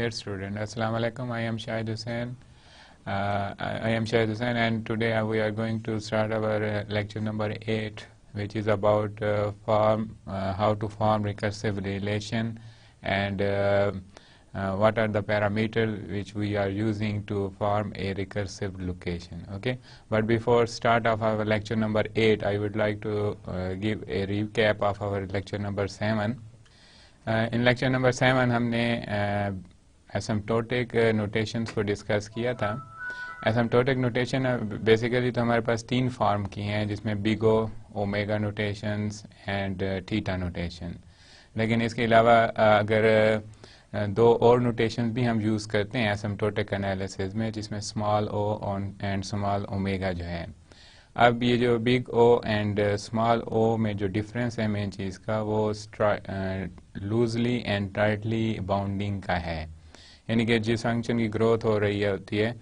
Dear student, Assalamu alaikum. I am Shahid Hussain. I am Shahid Hussain, and today we are going to start our lecture number 8, which is about how to form recursive relation and what are the parameters which we are using to form a recursive location. Okay, but before start of our lecture number 8, I would like to give a recap of our lecture number 7. In lecture number 7 हमने asymptotic notations को discuss किया था। Asymptotic notation basically तो हमारे पास 3 form की हैं, जिसमें big O, omega notations and theta notation. लेकिन इसके अलावा अगर 2 और नोटेशन भी हम यूज़ करते हैं एसिम्प्टोटिक एनालिसिस में, जिसमें small O and small omega जो है। अब ये जो big O and small O में जो डिफरेंस है मेन चीज़ का, वो लूजली एंड टाइटली बाउंडिंग का है। यानी कि जिस फंक्शन की ग्रोथ हो रही होती है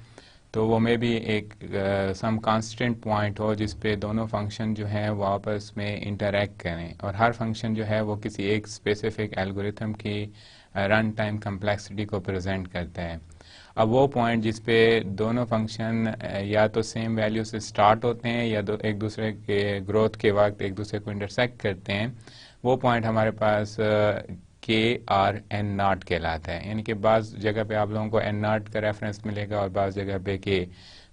तो वो में भी एक सम कांस्टेंट पॉइंट हो जिस पे दोनों फंक्शन जो है वो आपस में इंटरेक्ट करें, और हर फंक्शन जो है वो किसी एक स्पेसिफिक एल्गोरिथम की रन टाइम कम्प्लेक्सिटी को प्रेजेंट करता है। अब वो पॉइंट जिस पे दोनों फंक्शन या तो सेम वैल्यू से स्टार्ट होते हैं या एक दूसरे के ग्रोथ के वक्त एक दूसरे को इंटरसेक्ट करते हैं, वो पॉइंट हमारे पास के आर एन नॉट कहलाता है। यानी कि बाज़ जगह पे आप लोगों को एन नॉट का रेफरेंस मिलेगा और बाज़ जगह पे के,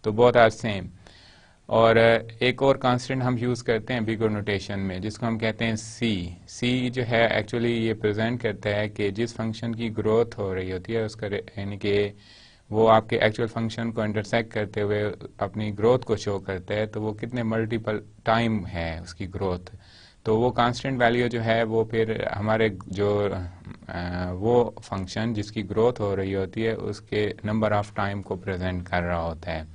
तो बोथ आर सेम। और एक और कांस्टेंट हम यूज़ करते हैं बिग ओ नोटेशन में, जिसको हम कहते हैं सी जो है एक्चुअली ये प्रेजेंट करता है कि जिस फंक्शन की ग्रोथ हो रही होती है उसका, यानी कि वो आपके एक्चुअल फंक्शन को इंटरसेक्ट करते हुए अपनी ग्रोथ को शो करता है, तो वो कितने मल्टीपल टाइम है उसकी ग्रोथ। तो वो कांस्टेंट वैल्यू जो है वो फिर हमारे जो वो फंक्शन जिसकी ग्रोथ हो रही होती है उसके नंबर ऑफ टाइम को प्रेजेंट कर रहा होता है।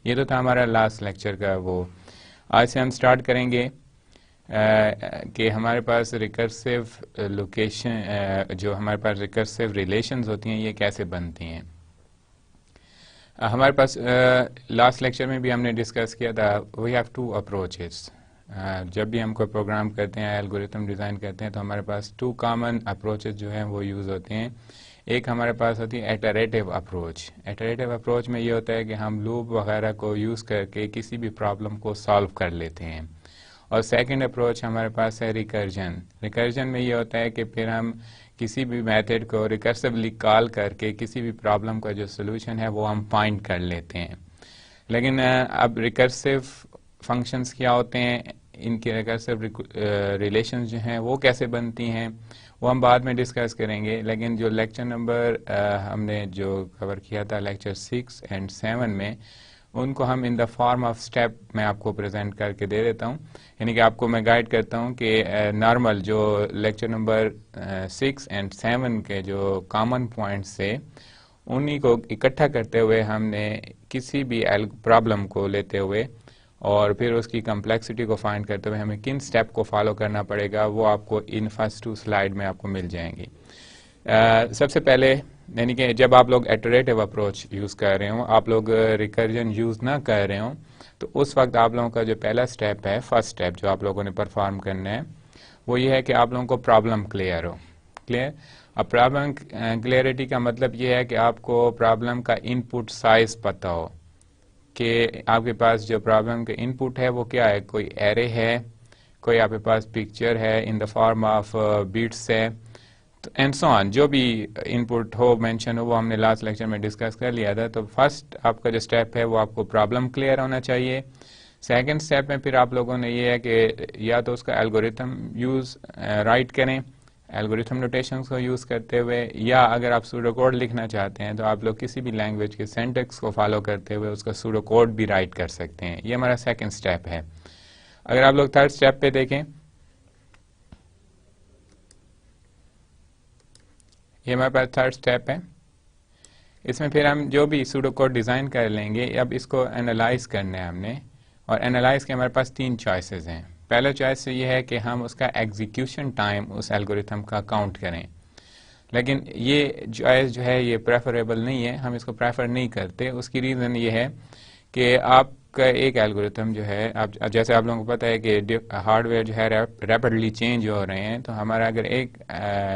ये तो था हमारा लास्ट लेक्चर का वो। आज से हम स्टार्ट करेंगे कि हमारे पास रिकर्सिव लोकेशन जो हमारे पास रिकर्सिव रिलेशंस होती हैं ये कैसे बनती हैं। हमारे पास लास्ट लेक्चर में भी हमने डिस्कस किया था, वी हैव 2 अप्रोचेस। जब भी हम कोई प्रोग्राम करते हैं, एल्गोरिथम डिज़ाइन करते हैं, तो हमारे पास 2 कॉमन अप्रोचेस जो हैं वो यूज़ होते हैं। एक हमारे पास होती है इटरेटिव अप्रोच। इटरेटिव अप्रोच में ये होता है कि हम लूप वगैरह को यूज़ करके किसी भी प्रॉब्लम को सॉल्व कर लेते हैं। और सेकंड अप्रोच हमारे पास है रिकर्जन। रिकर्जन में ये होता है कि फिर हम किसी भी मेथड को रिकर्सिवली कॉल करके किसी भी प्रॉब्लम का जो सोल्यूशन है वो हम फाइंड कर लेते हैं। लेकिन अब रिकर्सिव फंक्शंस क्या होते हैं, इनके रिकर्सिव रिलेशंस जो हैं वो कैसे बनती हैं, वो हम बाद में डिस्कस करेंगे। लेकिन जो लेक्चर नंबर हमने जो कवर किया था लेक्चर 6 और 7 में, उनको हम इन द फॉर्म ऑफ स्टेप मैं आपको प्रेजेंट करके दे देता हूँ। यानी कि आपको मैं गाइड करता हूँ कि नॉर्मल जो लेक्चर नंबर 6 और 7 के जो कॉमन पॉइंट्स से उन्हीं को इकट्ठा करते हुए हमने किसी भी प्रॉब्लम को लेते हुए और फिर उसकी कम्प्लेक्सिटी को फाइंड करते हुए हमें किन स्टेप को फॉलो करना पड़ेगा, वो आपको इन फर्स्ट 2 स्लाइड में आपको मिल जाएंगी। सबसे पहले, यानी कि जब आप लोग इटरेटिव अप्रोच यूज़ कर रहे हो, आप लोग रिकर्जन यूज़ ना कर रहे हो, तो उस वक्त आप लोगों का जो पहला स्टेप है, फर्स्ट स्टेप जो आप लोगों ने परफॉर्म करना है, वो ये है कि आप लोगों को प्रॉब्लम क्लियर हो। क्लियर? अब प्रॉब्लम क्लियरिटी का मतलब ये है कि आपको प्रॉब्लम का इनपुट साइज पता हो कि आपके पास जो प्रॉब्लम का इनपुट है वो क्या है। कोई एरे है, कोई आपके पास पिक्चर है in the form of bits है, एंड सो ऑन, जो भी इनपुट हो मेंशन हो वो हमने लास्ट लेक्चर में डिस्कस कर लिया था। तो फर्स्ट आपका जो स्टेप है वो आपको प्रॉब्लम क्लियर होना चाहिए। सेकंड स्टेप में फिर आप लोगों ने ये है कि या तो उसका एल्गोरिथम यूज़ राइट करें एल्गोरिथम नोटेशंस को यूज़ करते हुए, या अगर आप सूडो कोड लिखना चाहते हैं तो आप लोग किसी भी लैंग्वेज के सिंटैक्स को फॉलो करते हुए उसका सूडो कोड भी राइट कर सकते हैं। ये हमारा सेकंड स्टेप है। अगर आप लोग थर्ड स्टेप पे देखें, ये हमारे पास थर्ड स्टेप है। इसमें फिर हम जो भी सूडो कोड डिज़ाइन कर लेंगे, अब इसको एनालाइज करना है हमने, और एनालाइज के हमारे पास 3 चॉइसेस हैं। पहला चॉइस ये है कि हम उसका एग्जीक्यूशन टाइम उस एल्गोरिथम का काउंट करें, लेकिन ये चॉइस जो है ये प्रेफरेबल नहीं है, हम इसको प्रेफर नहीं करते। उसकी रीज़न ये है कि आप आपका एक एल्गोरिथम जो है, आप जैसे आप लोगों को पता है कि हार्डवेयर जो है रैपिडली चेंज हो रहे हैं, तो हमारा अगर एक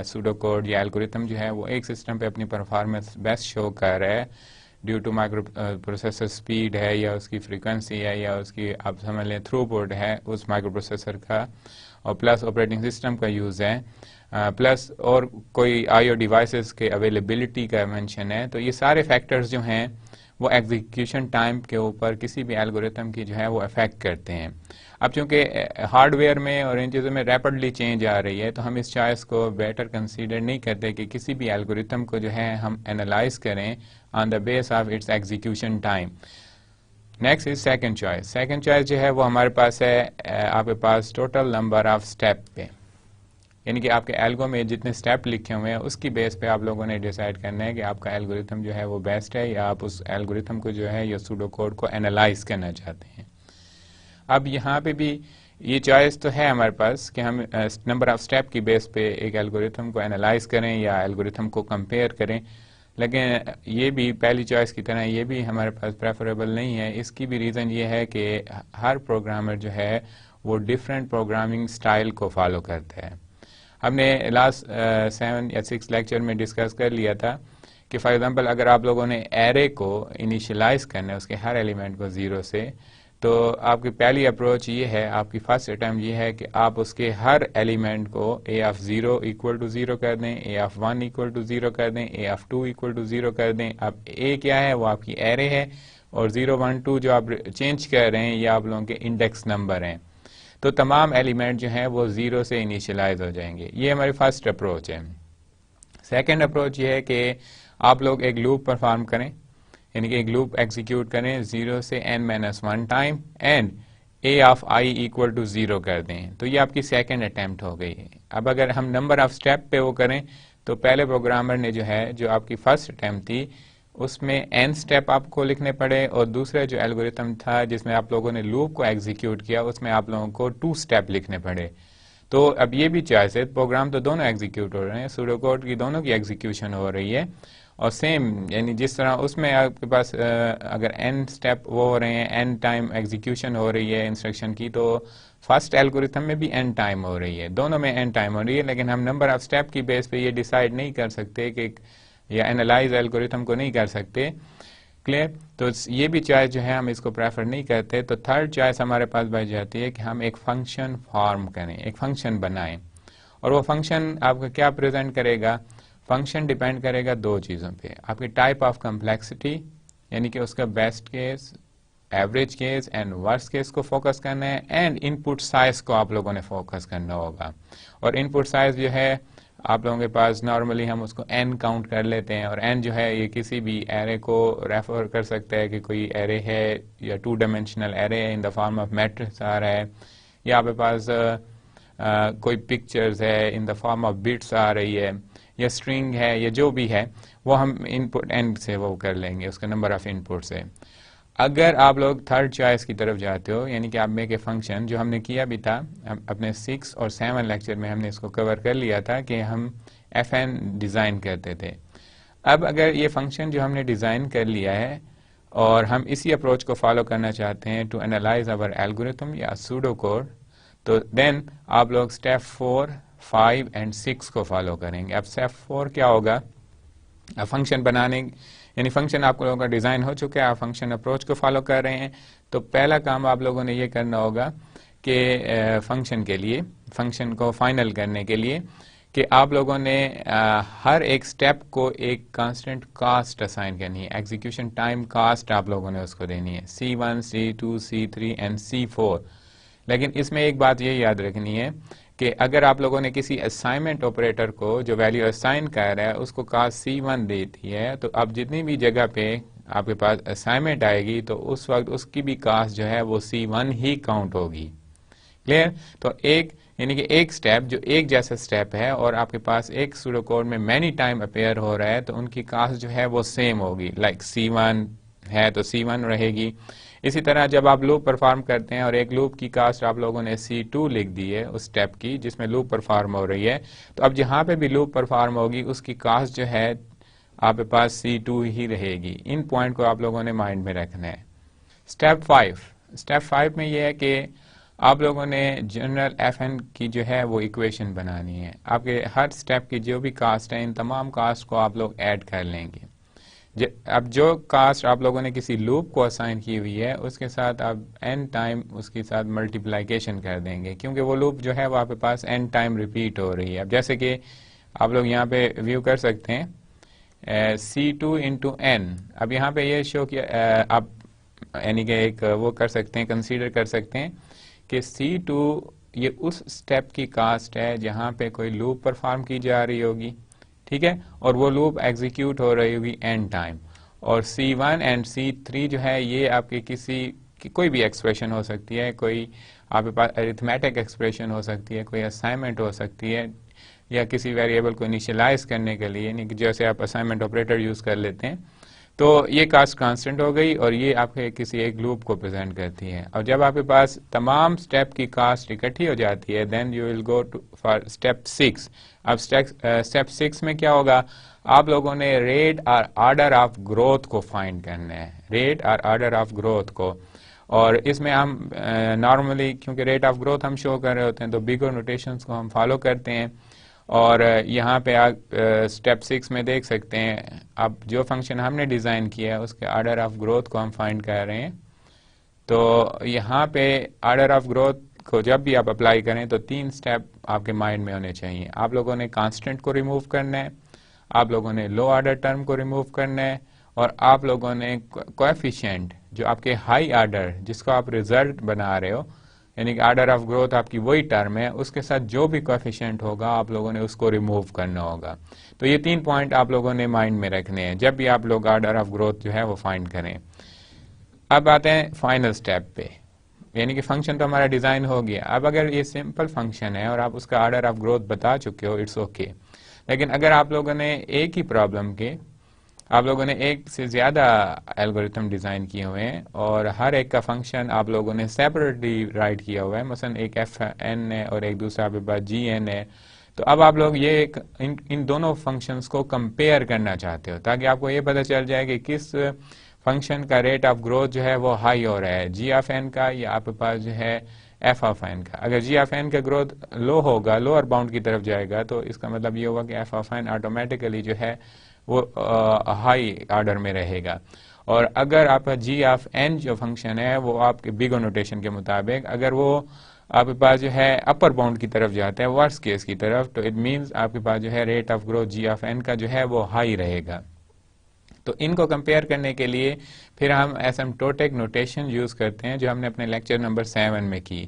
सूडो कोड या एल्गोरिथम जो है वो एक सिस्टम पे अपनी परफॉर्मेंस बेस्ट शो कर रहा है due to microprocessor speed है या उसकी फ्रीक्वेंसी है या उसकी आप समझ लें थ्रूपुट है उस माइक्रो प्रोसेसर का, और प्लस ऑपरेटिंग सिस्टम का यूज़ है, प्लस और कोई आईओ डिवाइसेस के अवेलेबिलिटी का मेंशन है, तो ये सारे फैक्टर्स जो हैं वो एग्जीक्यूशन टाइम के ऊपर किसी भी एल्गोरिथम की जो है वो अफेक्ट करते हैं। अब चूंकि हार्डवेयर में और इन चीज़ों में रैपिडली चेंज आ रही है, तो हम इस चॉइस को बेटर कंसीडर नहीं करते कि किसी भी एल्गोरिथम को जो है हम एनालाइज करें on the base of its execution time. Next is second choice. Second choice जो है वो हमारे पास है आपके पास टोटल नंबर ऑफ स्टेप पे, यानी कि आपके एल्गो में जितने स्टेप लिखे हुए हैं उसकी बेस पे आप लोगों ने डिसाइड करना है कि आपका एल्गोरिथम जो है वो बेस्ट है या आप उस एल्गोरिथम को जो है या सूडो कोड को एनालाइज करना चाहते हैं। अब यहाँ पे भी ये चॉइस तो है हमारे पास कि हम नंबर ऑफ स्टेप की बेस पे एक एल्गोरिथम को एनालाइज करें या एल्गोरिथम को कंपेयर करें, लेकिन ये भी पहली चॉइस की तरह ये भी हमारे पास प्रेफरेबल नहीं है। इसकी भी रीज़न ये है कि हर प्रोग्रामर जो है वो डिफरेंट प्रोग्रामिंग स्टाइल को फॉलो करता है। हमने लास्ट 7 या 6 लेक्चर में डिस्कस कर लिया था कि फॉर एग्जांपल अगर आप लोगों ने एरे को इनिशियलाइज करना है उसके हर एलिमेंट को 0 से, तो आपकी पहली अप्रोच ये है, आपकी फर्स्ट अटैम्प्ट ये है कि आप उसके हर एलिमेंट को a ऑफ 0 इक्वल टू 0 कर दें, a ऑफ 1 इक्वल टू 0 कर दें, a ऑफ 2 इक्वल टू 0 कर दें। अब a क्या है, वो आपकी एरे है, और 0 1 2 जो आप चेंज कर रहे हैं ये आप लोगों के इंडेक्स नंबर हैं, तो तमाम एलिमेंट जो हैं वो 0 से इनिशियलाइज हो जाएंगे। ये हमारी फर्स्ट अप्रोच है। सेकेंड अप्रोच ये है कि आप लोग एक लूप परफॉर्म करें, यानी कि एक लूप एग्जीक्यूट करें 0 से n-1 time and a of i equal to 0 कर दें, तो ये आपकी सेकेंड अटेम्प्ट हो गई है। अब अगर हम नंबर ऑफ स्टेप पे वो करें, तो पहले प्रोग्रामर ने जो है जो आपकी फर्स्ट अटेम्प्ट थी उसमें n स्टेप आपको लिखने पड़े, और दूसरा जो एल्गोरिथम था जिसमें आप लोगों ने लूप को एग्जीक्यूट किया उसमें आप लोगों को 2 स्टेप लिखने पड़े। तो अब ये भी चॉइस है, प्रोग्राम तो दोनों एग्जीक्यूट हो रहे हैं, सूडो कोड की दोनों की एग्जीक्यूशन हो रही है, और सेम यानी जिस तरह उसमें आपके पास अगर n स्टेप वो हो रहे हैं, n टाइम एग्जीक्यूशन हो रही है इंस्ट्रक्शन की, तो फर्स्ट एल्गोरिथम में भी n टाइम हो रही है, दोनों में n टाइम हो रही है, लेकिन हम नंबर ऑफ स्टेप की बेस पे ये डिसाइड नहीं कर सकते कि या एनालाइज एल्गोरिथम को नहीं कर सकते। क्लियर? तो ये भी चॉइस जो है हम इसको प्रेफर नहीं करते। तो थर्ड चॉइस हमारे पास बच जाती है कि हम एक फंक्शन फॉर्म करें, एक फंक्शन बनाएं, और वो फंक्शन आपका क्या प्रेजेंट करेगा? फंक्शन डिपेंड करेगा 2 चीज़ों पे, आपकी टाइप ऑफ कम्प्लेक्सिटी, यानी कि उसका best case, average case and worst case को फोकस करना है, एंड इनपुट साइज को आप लोगों ने फोकस करना होगा। और इनपुट साइज जो है आप लोगों के पास नॉर्मली हम उसको n काउंट कर लेते हैं, और n जो है ये किसी भी एरे को रेफर कर सकता है कि कोई एरे है या 2 dimensional array in the form of matrix आ रहा है, या आपके पास कोई पिक्चर्स है in the form of bits आ रही है, या स्ट्रिंग है, या जो भी है वो हम इनपुट n से वो कर लेंगे उसका नंबर ऑफ इनपुट से। अगर आप लोग थर्ड चॉइस की तरफ जाते हो, यानी कि आप मेक ए फंक्शन, जो हमने किया भी था अपने 6 और 7 लेक्चर में हमने इसको कवर कर लिया था कि हम fn डिज़ाइन करते थे। अब अगर ये फंक्शन जो हमने डिज़ाइन कर लिया है और हम इसी अप्रोच को फॉलो करना चाहते हैं टू एनालाइज अवर एल्गोरिथम या सूडो कोड, तो देन आप लोग स्टेप 4, 5 एंड 6 को फॉलो करेंगे। अब स्टेप 4 क्या होगा? फंक्शन बनाने, यानी फंक्शन आप लोगों का डिज़ाइन हो चुका है, आप फंक्शन अप्रोच को फॉलो कर रहे हैं, तो पहला काम आप लोगों ने ये करना होगा कि फंक्शन के लिए, फंक्शन को फाइनल करने के लिए, कि आप लोगों ने हर एक स्टेप को एक कांस्टेंट कास्ट असाइन करनी है, एग्जीक्यूशन टाइम कास्ट आप लोगों ने उसको देनी है, C1, C2, C3 and C4। लेकिन इसमें एक बात ये याद रखनी है कि अगर आप लोगों ने किसी असाइनमेंट ऑपरेटर को जो वैल्यू असाइन कर रहा है उसको कास्ट C1 देती है, तो अब जितनी भी जगह पे आपके पास असाइनमेंट आएगी तो उस वक्त उसकी भी कास्ट जो है वो C1 ही काउंट होगी। क्लियर? तो एक यानी कि एक स्टेप जो एक जैसा स्टेप है और आपके पास एक सूडो कोड में मैनी टाइम अपेयर हो रहा है, तो उनकी कास्ट जो है वो सेम होगी, लाइक C1 है तो C1 रहेगी। इसी तरह जब आप लूप परफॉर्म करते हैं और एक लूप की कास्ट आप लोगों ने C2 लिख दी है उस स्टेप की जिसमें लूप परफॉर्म हो रही है, तो अब जहाँ पे भी लूप परफॉर्म होगी उसकी कास्ट जो है आपके पास C2 ही रहेगी। इन पॉइंट को आप लोगों ने माइंड में रखना है। स्टेप 5 में ये है कि आप लोगों ने जनरल एफ एन की जो है वो इक्वेशन बनानी है। आपके हर स्टेप की जो भी कास्ट है इन तमाम कास्ट को आप लोग ऐड कर लेंगे। अब जो कास्ट आप लोगों ने किसी लूप को असाइन की हुई है उसके साथ आप n टाइम उसके साथ मल्टीप्लाइकेशन कर देंगे, क्योंकि वो लूप जो है वो आपके पास n टाइम रिपीट हो रही है। अब जैसे कि आप लोग यहाँ पे व्यू कर सकते हैं C2 इंटू एन। अब यहाँ पे ये शो किया आप यानी कि एक वो कर सकते हैं, कंसीडर कर सकते हैं कि C2 ये उस स्टेप की कास्ट है जहाँ पे कोई लूप परफॉर्म की जा रही होगी, ठीक है, और वो लूप एग्जीक्यूट हो रही होगी n टाइम। और C1 एंड C3 जो है ये आपके कोई भी एक्सप्रेशन हो सकती है, कोई आपके पास अरिथमेटिक एक्सप्रेशन हो सकती है, कोई असाइनमेंट हो सकती है, या किसी वेरिएबल को इनिशियलाइज करने के लिए, यानी कि जैसे आप असाइनमेंट ऑपरेटर यूज कर लेते हैं। तो ये कास्ट कांस्टेंट हो गई और ये आपके किसी एक लूप को प्रेजेंट करती है। और जब आपके पास तमाम स्टेप की कास्ट इकट्ठी हो जाती है then you will go for step 6। अब स्टेप 6 में क्या होगा, आप लोगों ने रेट और ऑर्डर ऑफ ग्रोथ को फाइंड करना है, रेट और ऑर्डर ऑफ ग्रोथ को। और इसमें हम नॉर्मली क्योंकि रेट ऑफ ग्रोथ हम शो कर रहे होते हैं तो बिगर नोटेशंस को हम फॉलो करते हैं। और यहाँ पे आप स्टेप 6 में देख सकते हैं अब जो फंक्शन हमने डिज़ाइन किया है उसके ऑर्डर ऑफ ग्रोथ को हम फाइंड कर रहे हैं। तो यहाँ पे ऑर्डर ऑफ ग्रोथ को जब भी आप अप्लाई करें तो 3 स्टेप आपके माइंड में होने चाहिए। आप लोगों ने कांस्टेंट को रिमूव करना है, आप लोगों ने लो ऑर्डर टर्म को रिमूव करना है, और आप लोगों ने कोएफिशिएंट जो आपके हाई ऑर्डर जिसको आप रिजल्ट बना रहे हो, यानी कि ऑर्डर ऑफ ग्रोथ आपकी वही टर्म है, उसके साथ जो भी कोएफिशिएंट होगा आप लोगों ने उसको रिमूव करना होगा। तो ये 3 पॉइंट आप लोगों ने माइंड में रखने हैं जब भी आप लोग ऑर्डर ऑफ ग्रोथ जो है वो फाइंड करें। अब आते हैं फाइनल स्टेप पे, यानी कि फंक्शन तो हमारा डिजाइन हो गया। अब अगर ये सिंपल फंक्शन है और आप उसका ऑर्डर ऑफ ग्रोथ बता चुके हो इट्स ओके। लेकिन अगर आप लोगों ने एक ही प्रॉब्लम के आप लोगों ने एक से ज्यादा एल्गोरिथम डिजाइन किए हुए हैं और हर एक का फंक्शन आप लोगों ने सेपरेटली राइट किया हुआ है, मसलन एक एफ एन है और एक दूसरा आपके पास जी एन है, तो अब आप लोग ये इन दोनों फंक्शंस को कंपेयर करना चाहते हो ताकि आपको ये पता चल जाए कि किस फंक्शन का रेट ऑफ ग्रोथ जो है वो हाई हो रहा है, जी ऑफ एन का या आपके पास जो है एफ ऑफ एन का। अगर जी ऑफ एन का ग्रोथ लो होगा, लोअर बाउंड की तरफ जाएगा, तो इसका मतलब ये होगा कि एफ ऑफ एन ऑटोमेटिकली जो है वो हाई ऑर्डर में रहेगा। और अगर आपका जी ऑफ एन जो फंक्शन है वो आपके बिगो नोटेशन के मुताबिक अगर वो आपके पास जो है अपर बाउंड की तरफ जाता है, वर्स्ट केस की तरफ, तो इट मींस आपके पास जो है rate of growth g of n का जो है वो हाई रहेगा। तो इनको कंपेयर करने के लिए फिर हम एसिम्प्टोटिक नोटेशन यूज करते हैं जो हमने अपने लेक्चर नंबर 7 में की।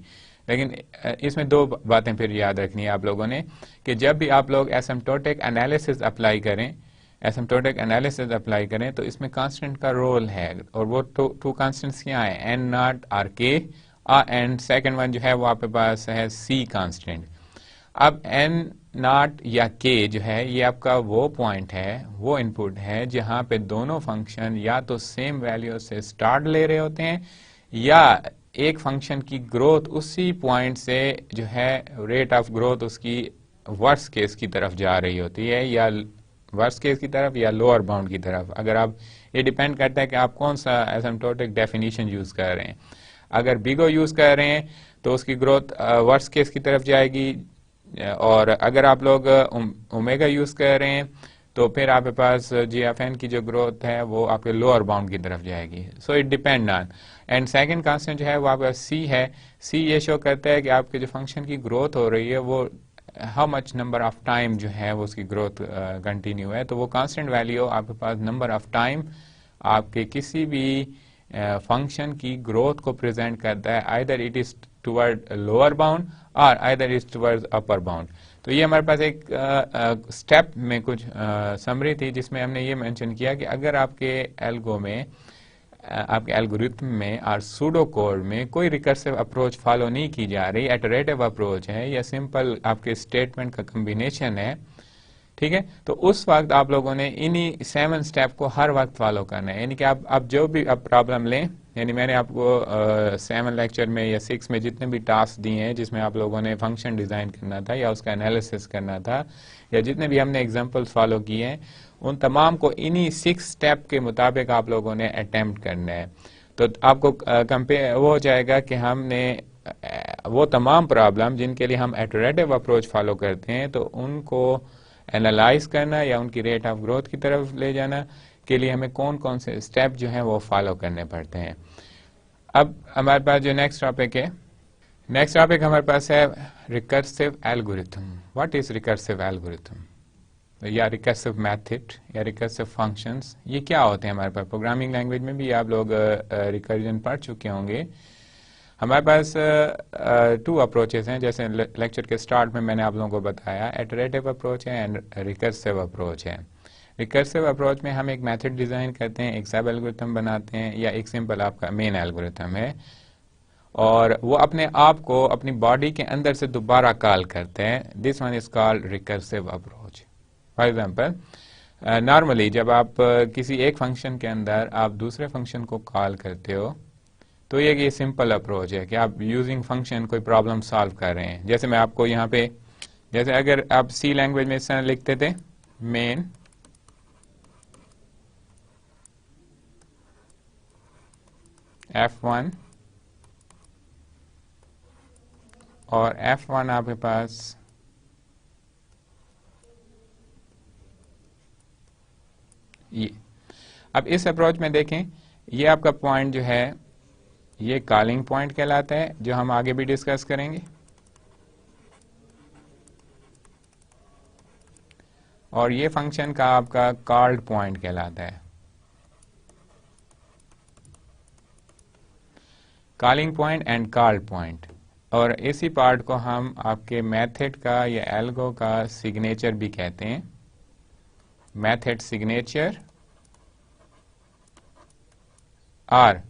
लेकिन इसमें 2 बातें फिर याद रखनी है आप लोगों ने कि जब भी आप लोग एसिम्प्टोटिक एनालिसिस अप्लाई करें, एसिम्प्टोटिक एनालिसिस अप्लाई करें तो इसमें कांस्टेंट का रोल है। और वो टू कांस्टेंट्स क्या है, एन नॉट आर के, एंड सेकंड वन जो है वो आपके पास है सी कांस्टेंट। अब एन नॉट या के जो है ये आपका वो पॉइंट है, वो इनपुट है जहां पे दोनों फंक्शन या तो सेम वैल्यू से स्टार्ट ले रहे होते हैं या एक फंक्शन की ग्रोथ उसी पॉइंट से जो है रेट ऑफ ग्रोथ उसकी वर्स्ट केस की तरफ जा रही होती है, या वर्स्ट केस की तरफ या लोअर बाउंड की तरफ। अगर आप ये डिपेंड करता है कि आप कौन सा एसिम्प्टोटिक डेफिनेशन यूज कर रहे हैं। अगर बिगो यूज कर रहे हैं तो उसकी ग्रोथ वर्स्ट केस की तरफ जाएगी, और अगर आप लोग ओमेगा यूज कर रहे हैं तो फिर आपके पास जी एफ एन की जो ग्रोथ है वो आपके लोअर बाउंड की तरफ जाएगी। So it depend on. And second constant जो है वो आपका सी है। सी ये शो करता है कि आपके जो फंक्शन की ग्रोथ हो रही है वो how much number of time जो है वो उसकी ग्रोथ कंटिन्यू है। तो वो कांस्टेंट वैल्यू आपके पास नंबर ऑफ टाइम आपके किसी भी फंक्शन की ग्रोथ को प्रेजेंट करता है, either it is toward lower bound और either is toward upper bound. तो ये हमारे पास एक स्टेप में कुछ समरी थी जिसमें हमने ये मेंशन किया कि अगर आपके एल्गो में आपके एल्गोरिथम में और सूडो कोड में कोई रिकर्सिव अप्रोच फॉलो नहीं की जा रही, इटरेटिव अप्रोच है या सिंपल आपके स्टेटमेंट का कॉम्बिनेशन है, ठीक है, तो उस वक्त आप लोगों ने इन्हीं 7 स्टेप को हर वक्त फॉलो करना है। यानी कि आप जो भी आप प्रॉब्लम लें, यानी मैंने आपको 7 लेक्चर में या 6 में जितने भी टास्क दिए हैं जिसमें आप लोगों ने फंक्शन डिजाइन करना था या उसका एनालिसिस करना था या जितने भी हमने एग्जांपल्स फॉलो किए हैं उन तमाम को इन्हीं 6 स्टेप के मुताबिक आप लोगों ने अटेम्प्ट करना है। तो आपको कंपेयर वो हो जाएगा कि हमने वो तमाम प्रॉब्लम जिनके लिए हम इटरेटिव अप्रोच फॉलो करते हैं तो उनको एनालाइज करना या उनकी रेट ऑफ ग्रोथ की तरफ ले जाना के लिए हमें कौन कौन से स्टेप जो हैं वो फॉलो करने पड़ते हैं। अब हमारे पास जो नेक्स्ट टॉपिक है, नेक्स्ट टॉपिक हमारे पास है recursive algorithm. What is recursive algorithm या रिकर्सिव मेथड या रिकर्सिव फंक्शंस, ये क्या होते हैं? हमारे पास प्रोग्रामिंग लैंग्वेज में भी आप लोग रिकर्जन पढ़ चुके होंगे। हमारे पास टू अप्रोचेस हैं, जैसे लेक्चर के स्टार्ट में मैंने आप लोगों को बताया, इटरेटिव अप्रोच है एंड रिकर्सिव अप्रोच है। रिकर्सिव अप्रोच में हम एक मेथड डिज़ाइन करते हैं, एक सब एल्गोरिथम बनाते हैं या एक सिंपल आपका मेन एल्गोरिथम है और वो अपने आप को अपनी बॉडी के अंदर से दोबारा कॉल करते हैं। This one is called recursive approach. For example normally जब आप किसी एक फंक्शन के अंदर आप दूसरे फंक्शन को कॉल करते हो तो ये सिंपल अप्रोच है कि आप यूजिंग फंक्शन कोई प्रॉब्लम सॉल्व कर रहे हैं। जैसे मैं आपको यहाँ पे, जैसे अगर आप सी लैंग्वेज में इस तरह लिखते थे मेन F1 और F1 आपके पास ये। अब इस अप्रोच में देखें, ये आपका पॉइंट जो है ये कॉलिंग पॉइंट कहलाता है, जो हम आगे भी डिस्कस करेंगे, और ये फंक्शन का आपका कॉल्ड पॉइंट कहलाता है। Calling point and called point, और इसी पार्ट को हम आपके मेथड का या एल्गो का सिग्नेचर भी कहते हैं। मेथड सिग्नेचर और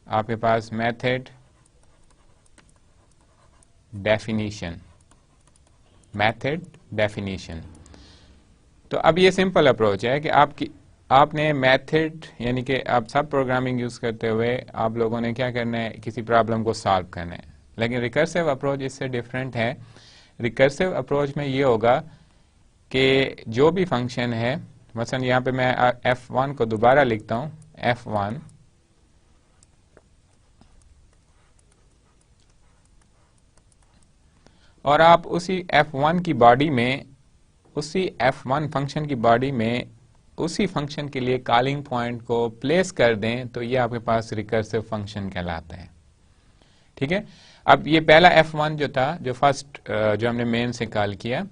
आपके पास मेथड डेफिनीशन, मेथड डेफिनीशन। तो अब ये सिंपल अप्रोच है कि आपने मेथड यानी कि आप सब प्रोग्रामिंग यूज करते हुए आप लोगों ने क्या करना है, किसी प्रॉब्लम को सॉल्व करना है। लेकिन रिकर्सिव अप्रोच इससे डिफरेंट है। रिकर्सिव अप्रोच में ये होगा कि जो भी फंक्शन है, मसलन यहाँ पे मैं F1 को दोबारा लिखता हूँ, F1 और आप उसी F1 की बॉडी में, उसी F1 फंक्शन की बॉडी में उसी फंक्शन के लिए कॉलिंग पॉइंट को प्लेस कर दें तो ये आपके पास रिकर्सिव फंक्शन कहलाता है। ठीक है। अब ये पहला F1 जो था, जो फर्स्ट जो हमने मेन से कॉल किया,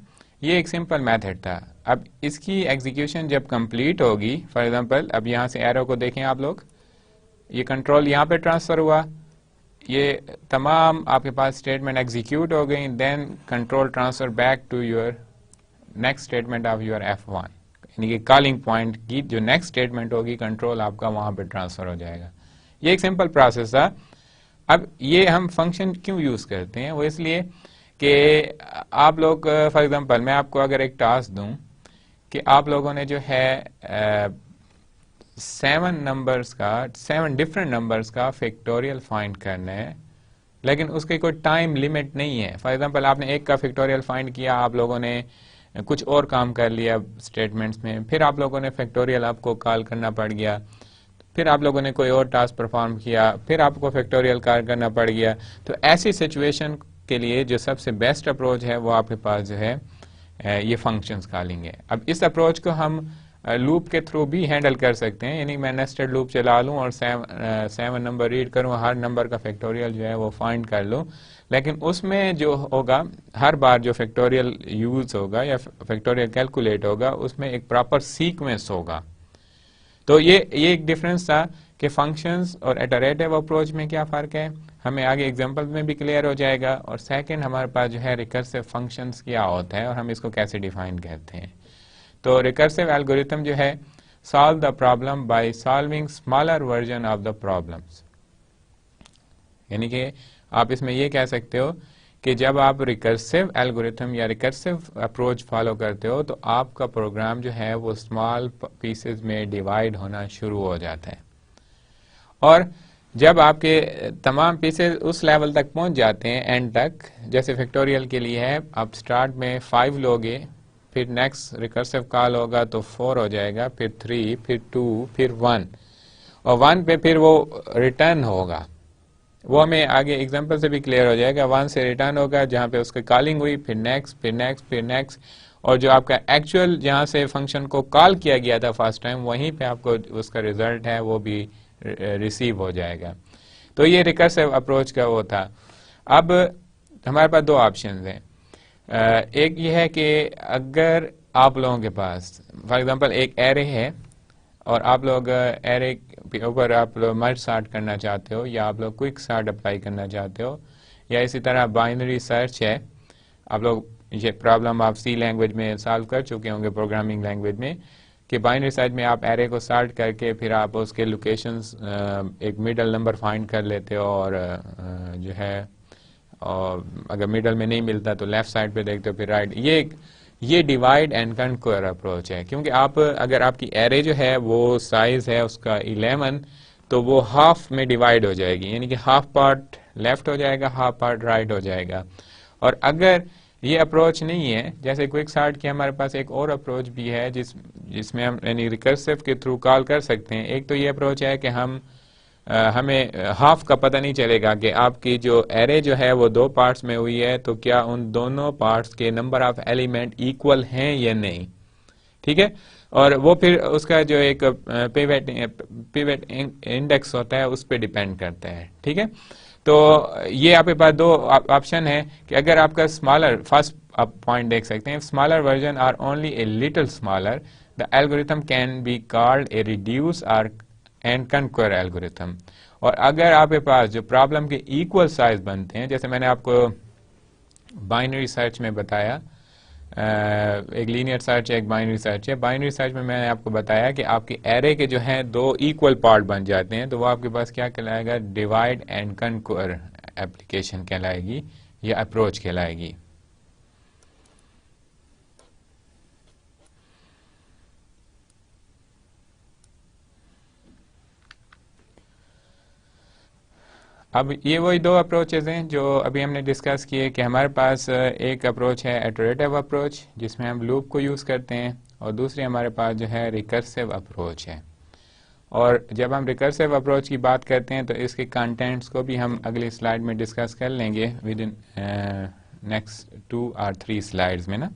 ये एक सिंपल मेथड था। अब इसकी एग्जीक्यूशन जब कंप्लीट होगी, फॉर एग्जांपल अब यहाँ से एरो को देखें आप लोग, ये कंट्रोल यहाँ पे ट्रांसफर हुआ, ये तमाम आपके पास स्टेटमेंट एग्जीक्यूट हो गई, then control transfer back to your next statement of your F1, यानी कि कॉलिंग पॉइंट की जो नेक्स्ट स्टेटमेंट होगी कंट्रोल आपका वहां पे ट्रांसफर हो जाएगा। ये एक सिंपल प्रोसेस था। अब ये हम फंक्शन क्यों यूज करते हैं, वो इसलिए कि आप लोग फॉर एग्जांपल मैं आपको अगर एक टास्क दूं कि आप लोगों ने जो है 7 डिफरेंट नंबर्स का फैक्टोरियल फाइंड करना है, लेकिन उसके कोई टाइम लिमिट नहीं है। फॉर एग्जांपल आपने एक का फैक्टोरियल फाइंड किया, आप लोगों ने कुछ और काम कर लिया स्टेटमेंट्स में, फिर आप लोगों ने फैक्टोरियल आपको कॉल करना पड़ गया, फिर आप लोगों ने कोई और टास्क परफॉर्म किया, फिर आपको फैक्टोरियल कॉल करना पड़ गया। तो ऐसी सिचुएशन के लिए जो सबसे बेस्ट अप्रोच है वो आपके पास जो है ये फंक्शंस कॉलिंग है। अब इस अप्रोच को हम लूप के थ्रू भी हैंडल कर सकते हैं, यानी मैं नेस्टेड लूप चला लूं और 7 नंबर रीड करूं, हर नंबर का फैक्टोरियल जो है वो फाइंड कर लूं, लेकिन उसमें जो होगा हर बार जो फैक्टोरियल यूज होगा या फैक्टोरियल कैलकुलेट होगा उसमें एक प्रॉपर सीक्वेंस होगा। तो ये एक डिफरेंस था कि फंक्शंस और इटरेटिव अप्रोच में क्या फर्क है, हमें आगे एग्जांपल में भी क्लियर हो जाएगा। और सेकंड हमारे पास जो है रिकर्सिव फंक्शंस क्या होता है और हम इसको कैसे डिफाइन करते हैं। तो रिकर्सिव एल्गोरिथम जो है solve the problem by solving smaller version of the problems, यानी कि आप इसमें ये कह सकते हो कि जब आप रिकर्सिव एल्गोरिथम या रिकर्सिव अप्रोच फॉलो करते हो तो आपका प्रोग्राम जो है वो स्मॉल पीसेस में डिवाइड होना शुरू हो जाता है, और जब आपके तमाम पीसेस उस लेवल तक पहुंच जाते हैं एंड तक, जैसे फैक्टोरियल के लिए है, आप स्टार्ट में 5 लोगे, फिर नेक्स्ट रिकर्सिव कॉल होगा तो 4 हो जाएगा, फिर 3, फिर 2, फिर 1, और 1 पे फिर वो रिटर्न होगा, वो हमें आगे एग्जांपल से भी क्लियर हो जाएगा। 1 से रिटर्न होगा जहाँ पे उसकी कॉलिंग हुई, फिर नेक्स्ट, फिर नेक्स्ट, फिर नेक्स्ट, और जो आपका एक्चुअल जहाँ से फंक्शन को कॉल किया गया था फर्स्ट टाइम, वहीं पे आपको उसका रिजल्ट है वो भी रिसीव हो जाएगा। तो ये रिकर्सिव अप्रोच का वो था। अब हमारे पास दो ऑप्शन हैं। एक ये है कि अगर आप लोगों के पास फॉर एग्जांपल एक एरे है और आप लोग एरे के ऊपर आप लोग मर्ज सॉर्ट करना चाहते हो, या आप लोग क्विक सॉर्ट अप्लाई करना चाहते हो, या इसी तरह बाइनरी सर्च है। आप लोग ये प्रॉब्लम आप सी लैंग्वेज में सॉल्व कर चुके होंगे, प्रोग्रामिंग लैंग्वेज में, कि बाइनरी सर्च में आप एरे को सॉर्ट करके फिर आप उसके लोकेशंस एक मिडल नंबर फाइंड कर लेते हो, और जो है और अगर मिडल में नहीं मिलता तो लेफ्ट साइड पे देखते हो, फिर राइट। ये डिवाइड एंड कंक्वेयर अप्रोच है, क्योंकि आप अगर आपकी एरे जो है वो साइज है उसका 11, तो वो हाफ में डिवाइड हो जाएगी, यानी कि हाफ पार्ट लेफ्ट हो जाएगा, हाफ पार्ट राइट हो जाएगा। और अगर ये अप्रोच नहीं है, जैसे क्विक सॉर्ट की हमारे पास एक और अप्रोच भी है जिसमें हम यानी रिकर्सिव के थ्रू कॉल कर सकते हैं। एक तो ये अप्रोच है कि हमें हाफ का पता नहीं चलेगा कि आपकी जो एरे जो है वो दो पार्ट्स में हुई है, तो क्या उन दोनों पार्ट्स के नंबर ऑफ एलिमेंट इक्वल हैं या नहीं, ठीक है। और वो फिर उसका जो एक पिवट इंडेक्स होता है उस पर डिपेंड करता है, ठीक है। तो ये आपके पास दो ऑप्शन है कि अगर आपका स्मॉलर, फर्स्ट आप पॉइंट देख सकते हैं, smaller version are only a little smaller, the algorithm can be called a reduce और एंड कंक्वेयर एल्गोरिथम। और अगर आपके पास जो प्रॉब्लम के इक्वल साइज बनते हैं, जैसे मैंने आपको बाइनरी सर्च में बताया, एक लीनियर सर्च है, एक बाइनरी सर्च है। बाइनरी सर्च में मैंने आपको बताया कि आपके एरे के जो हैं दो इक्वल पार्ट बन जाते हैं, तो वो आपके पास क्या कहलाएगा, डिवाइड एंड कंक्वेयर एप्लीकेशन कहलाएगी या अप्रोच कहलाएगी। अब ये वही दो अप्रोचेज हैं जो अभी हमने डिस्कस किए, कि हमारे पास एक अप्रोच है इटरेटिव अप्रोच जिसमें हम लूप को यूज़ करते हैं, और दूसरी हमारे पास जो है रिकर्सिव अप्रोच है। और जब हम रिकर्सिव अप्रोच की बात करते हैं तो इसके कंटेंट्स को भी हम अगली स्लाइड में डिस्कस कर लेंगे विद इन नेक्स्ट 2 और 3 स्लाइड्स में ना।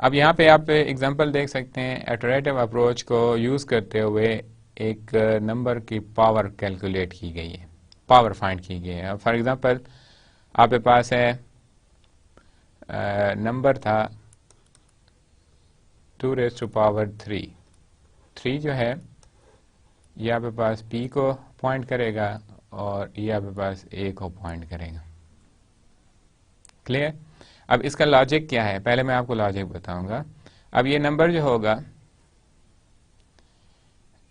अब यहाँ पे आप एग्जांपल देख सकते हैं, इटरेटिव अप्रोच को यूज़ करते हुए एक नंबर की पावर कैलकुलेट की गई है, पावर फाइंड की गई है। फॉर एग्जांपल आपके पास है नंबर था 2⁻³ 3 जो है ये आपके पास p को पॉइंट करेगा और ये आपके पास a को पॉइंट करेगा। क्लियर? अब इसका लॉजिक क्या है, पहले मैं आपको लॉजिक बताऊंगा। अब ये नंबर जो होगा,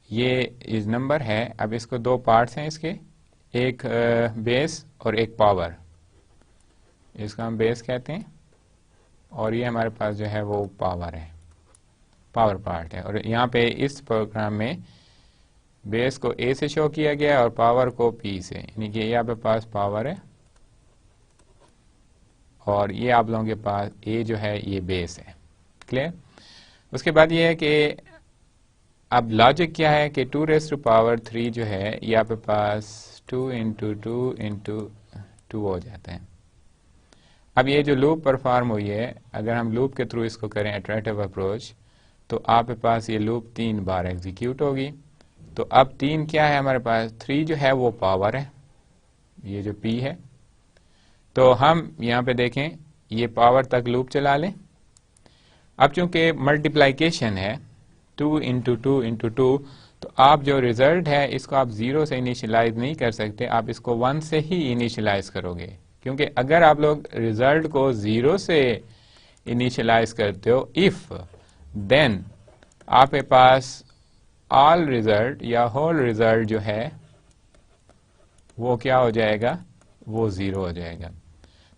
ये इस नंबर है, अब इसको दो पार्ट्स हैं इसके, एक बेस और एक पावर। इसको हम बेस कहते हैं और ये हमारे पास जो है वो पावर है, पावर पार्ट है। और यहाँ पे इस प्रोग्राम में बेस को a से शो किया गया और पावर को p से, यानी कि यहाँ पे पास पावर है और ये आप लोगों के पास a जो है ये बेस है। क्लियर? उसके बाद ये है कि अब लॉजिक क्या है कि 2⁻³ जो है ये आपके पास 2 × 2 × 2 हो जाता है। अब ये जो लूप परफॉर्म हुई है, अगर हम लूप के थ्रू इसको करें इटरेटिव अप्रोच, तो आपके पास ये लूप 3 बार एग्जीक्यूट होगी। तो अब 3 क्या है हमारे पास, 3 जो है वो पावर है, ये जो p है। तो हम यहाँ पे देखें ये पावर तक लूप चला लें। अब चूंकि मल्टीप्लाइकेशन है 2 × 2 × 2, तो आप जो रिजल्ट है इसको आप 0 से इनिशियलाइज नहीं कर सकते, आप इसको 1 से ही इनिशियलाइज करोगे। क्योंकि अगर आप लोग रिजल्ट को 0 से इनिशियलाइज करते हो, इफ देन आपके पास ऑल रिजल्ट या होल रिजल्ट जो है वो क्या हो जाएगा, वो 0 हो जाएगा।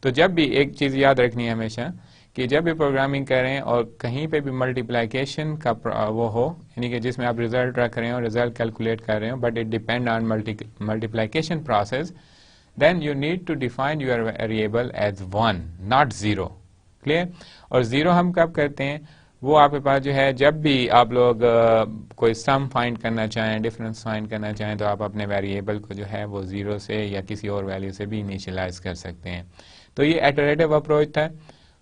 तो जब भी एक चीज याद रखनी है हमेशा कि जब भी प्रोग्रामिंग करें और कहीं पे भी मल्टीप्लाइकेशन का वो हो, यानी कि जिसमें आप रिजल्ट रख रहे हो, रिजल्ट कैलकुलेट कर रहे हो, but it depend on multiplication process, then you need to define your variable as 1 not 0। Clear? और 0 हम कब करते हैं, वो आपके पास जो है जब भी आप लोग कोई सम फाइंड करना चाहें, डिफरेंस फाइंड करना चाहें, तो आप अपने वेरिएबल को जो है वो 0 से या किसी और वैल्यू से भी इनिशियलाइज कर सकते हैं। तो ये इटरेटिव अप्रोच था।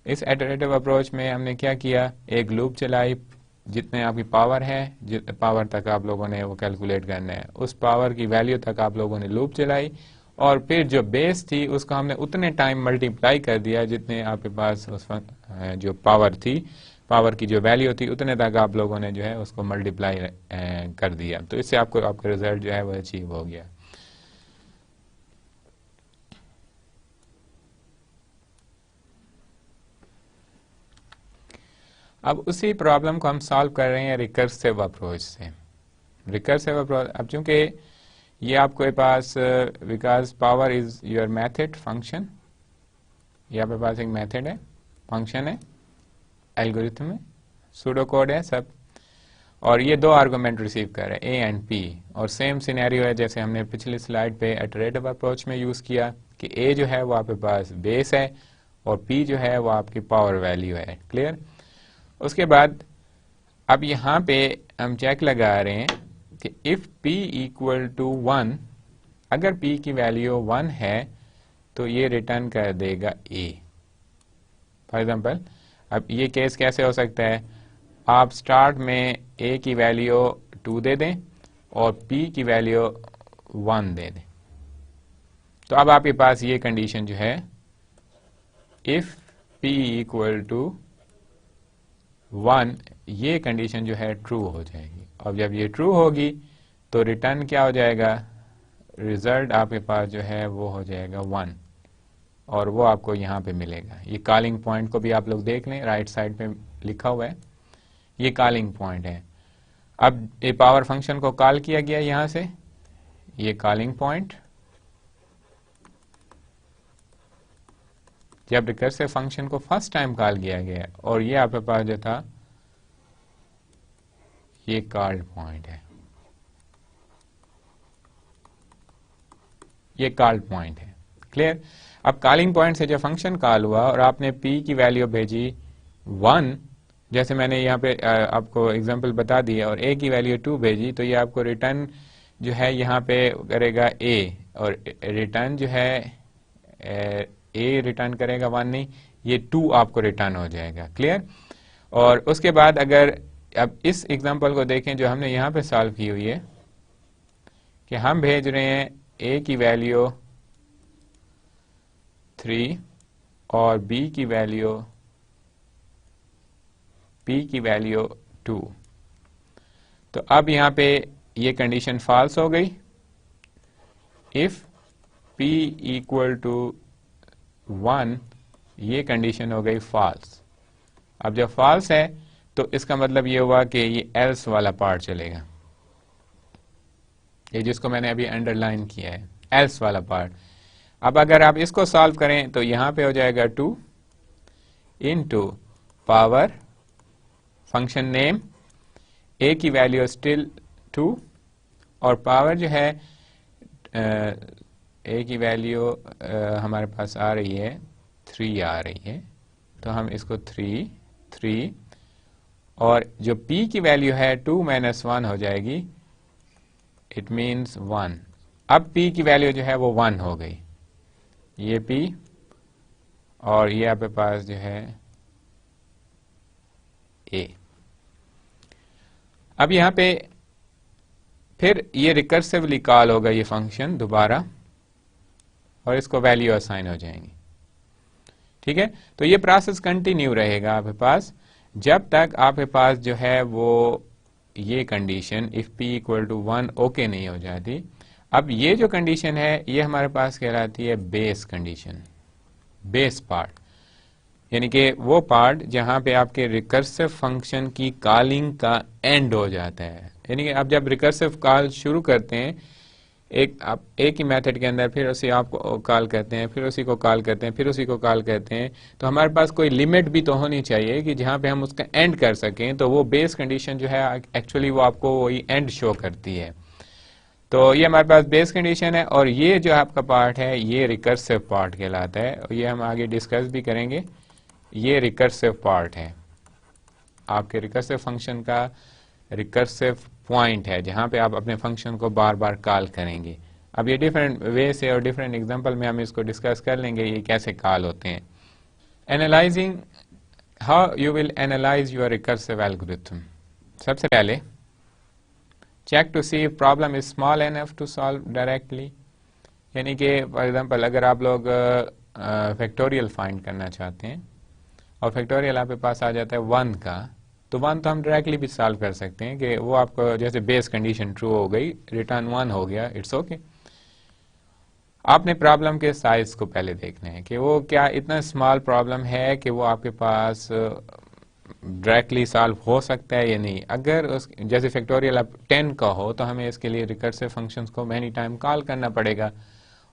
इस इटरेटिव अप्रोच में हमने क्या किया, एक लूप चलाई, जितने आपकी पावर है, जितने पावर तक आप लोगों ने वो कैलकुलेट करना है, उस पावर की वैल्यू तक आप लोगों ने लूप चलाई, और फिर जो बेस थी उसका हमने उतने टाइम मल्टीप्लाई कर दिया जितने आपके पास उस जो पावर थी, पावर की जो वैल्यू थी, उतने तक आप लोगों ने जो है उसको मल्टीप्लाई कर दिया। तो इससे आपको आपका रिजल्ट जो है वो अचीव हो गया। अब उसी प्रॉब्लम को हम सॉल्व कर रहे हैं रिकर्सिव अप्रोच से। रिकर्सिव अप्रोच, अब चूंकि ये आपके पास because power is your method function, ये आपके पास एक मेथड है, फंक्शन है, एल्गोरिथम है, सूडो कोड है सब, और ये दो आर्गुमेंट रिसीव कर रहे हैं, ए एंड पी, और सेम सिनेरियो है जैसे हमने पिछली स्लाइड पे इटरेटिव अप्रोच में यूज किया कि ए जो है वो आपके पास बेस है और पी जो है वो आपकी पावर वैल्यू है। क्लियर? उसके बाद अब यहां पे हम चेक लगा रहे हैं कि इफ p इक्वल टू 1, अगर p की वैल्यू 1 है तो ये रिटर्न कर देगा a। फॉर एग्जांपल, अब ये केस कैसे हो सकता है, आप स्टार्ट में a की वैल्यू 2 दे दें और p की वैल्यू 1 दे दें, तो अब आपके पास ये कंडीशन जो है, इफ p इक्वल टू 1, ये कंडीशन जो है ट्रू हो जाएगी। अब जब ये ट्रू होगी तो रिटर्न क्या हो जाएगा, रिजल्ट आपके पास जो है वो हो जाएगा 1, और वो आपको यहाँ पे मिलेगा। ये कॉलिंग पॉइंट को भी आप लोग देख लें, राइट साइड पे लिखा हुआ है, ये कॉलिंग पॉइंट है। अब ये पावर फंक्शन को कॉल किया गया यहाँ से, ये कॉलिंग पॉइंट, जब रिकर्सिव फंक्शन को फर्स्ट टाइम कॉल किया गया, और ये आपके पास जो था ये कॉल्ड पॉइंट है, ये कॉल्ड पॉइंट है। क्लियर? अब कॉलिंग पॉइंट से जो फंक्शन कॉल हुआ और आपने p की वैल्यू भेजी 1, जैसे मैंने यहाँ पे आपको एग्जांपल बता दिया, और a की वैल्यू 2 भेजी, तो ये आपको रिटर्न जो है यहाँ पे करेगा a, और रिटर्न जो है a रिटर्न करेगा 1 नहीं, ये 2 आपको रिटर्न हो जाएगा। क्लियर? और उसके बाद अगर अब इस एग्जांपल को देखें जो हमने यहाँ पे सॉल्व की हुई है, कि हम भेज रहे हैं a की वैल्यू 3 और b की वैल्यू, p की वैल्यू 2, तो अब यहाँ पे ये कंडीशन फॉल्स हो गई। इफ p इक्वल टू 1, ये कंडीशन हो गई फॉल्स। अब जब फॉल्स है तो इसका मतलब ये हुआ कि ये एल्स वाला पार्ट चलेगा, ये जिसको मैंने अभी अंडरलाइन किया है, एल्स वाला पार्ट। अब अगर आप इसको सॉल्व करें तो यहां पे हो जाएगा 2 into power function name, a की वैल्यू स्टिल 2, और पावर जो है a की वैल्यू हमारे पास आ रही है 3 आ रही है, तो हम इसको 3, और जो p की वैल्यू है 2 - 1 हो जाएगी, इट मीन्स 1। अब p की वैल्यू जो है वो 1 हो गई, ये p, और ये आपके पास जो है a। अब यहां पे फिर ये रिकर्सिवली कॉल होगा ये फंक्शन दोबारा, और इसको वैल्यू असाइन हो जाएंगी। ठीक है? तो ये प्रोसेस कंटिन्यू रहेगा आपके पास जब तक आपके पास जो है वो ये condition if p equal to 1 okay नहीं हो जाती। अब ये जो कंडीशन है ये हमारे पास कहलाती है बेस कंडीशन, बेस पार्ट, यानी कि वो पार्ट जहां पे आपके रिकर्सिव फंक्शन की कॉलिंग का एंड हो जाता है। यानी कि आप जब रिकर्सिव कॉल शुरू करते हैं, एक ही मेथड के अंदर, फिर उसी आपको कॉल करते हैं, फिर उसी को कॉल करते हैं, फिर उसी को कॉल करते हैं, तो हमारे पास कोई लिमिट भी तो होनी चाहिए कि जहां पे हम उसका एंड कर सकें। तो वो बेस कंडीशन जो है एक्चुअली वो आपको वही एंड शो करती है। तो ये हमारे पास बेस कंडीशन है, और ये जो आपका पार्ट है ये रिकर्सिव पार्ट कहलाता है, और ये हम आगे डिस्कस भी करेंगे। ये रिकर्सिव पार्ट है, आपके रिकर्सिव फंक्शन का रिकर्सिव पॉइंट है जहां पे आप अपने फंक्शन को बार बार कॉल करेंगे। अब ये डिफरेंट वे से और डिफरेंट एग्जांपल में हम इसको डिस्कस कर लेंगे ये कैसे कॉल होते हैं। Analysing, how you will analyse your recursive algorithm. सबसे पहले check to see problem is small enough to solve directly, यानी कि फॉर एग्जांपल अगर आप लोग फैक्टोरियल फाइंड करना चाहते हैं और फैक्टोरियल आपके पास आ जाता है 1 का, तो 1 तो हम डायरेक्टली भी सॉल्व कर सकते हैं कि वो आपको जैसे बेस कंडीशन ट्रू हो गई, रिटर्न 1 हो गया, इट्स ओके। आपने प्रॉब्लम के साइज को पहले देखना है कि वो क्या इतना स्मॉल प्रॉब्लम है कि वो आपके पास डायरेक्टली सॉल्व हो सकता है या नहीं। अगर उस जैसे फैक्टोरियल अब 10 का हो तो हमें इसके लिए रिकर्सिव फंक्शंस को मैनी टाइम कॉल करना पड़ेगा,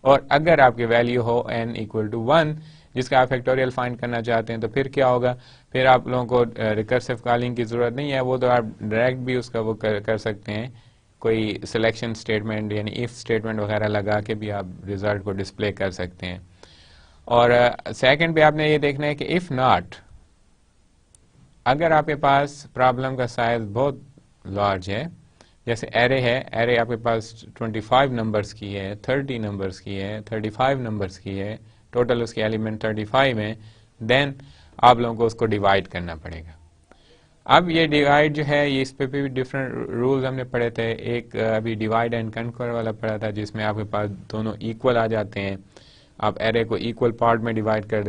और अगर आपकी वैल्यू हो n इक्वल टू 1 जिसका आप फैक्टोरियल फाइंड करना चाहते हैं तो फिर क्या होगा, फिर आप लोगों को रिकर्सिव कॉलिंग की जरूरत नहीं है, वो तो आप डायरेक्ट भी उसका वो कर सकते हैं, कोई सिलेक्शन स्टेटमेंट यानी इफ स्टेटमेंट वगैरह लगा के भी आप रिजल्ट को डिस्प्ले कर सकते हैं। और सेकंड पे आपने ये देखना है कि इफ नॉट, अगर आपके पास प्रॉब्लम का साइज बहुत लार्ज है, जैसे एरे है, एरे आपके पास 25 नंबर्स की है, 30 नंबर्स की है, 35 नंबर्स की है, टोटल उसके एलिमेंट 35 है, देन आप लोगों को उसको डिवाइड करना पड़ेगा। अब ये डिवाइड जो है ये इस पे भी डिफरेंट रूल्स हमने पढ़े थे। एक अभी डिवाइड एंड कन्कर वाला पढ़ा था जिसमें आपके पास दोनों इक्वल आ जाते हैं, आप एरे को इक्वल पार्ट में डिवाइड कर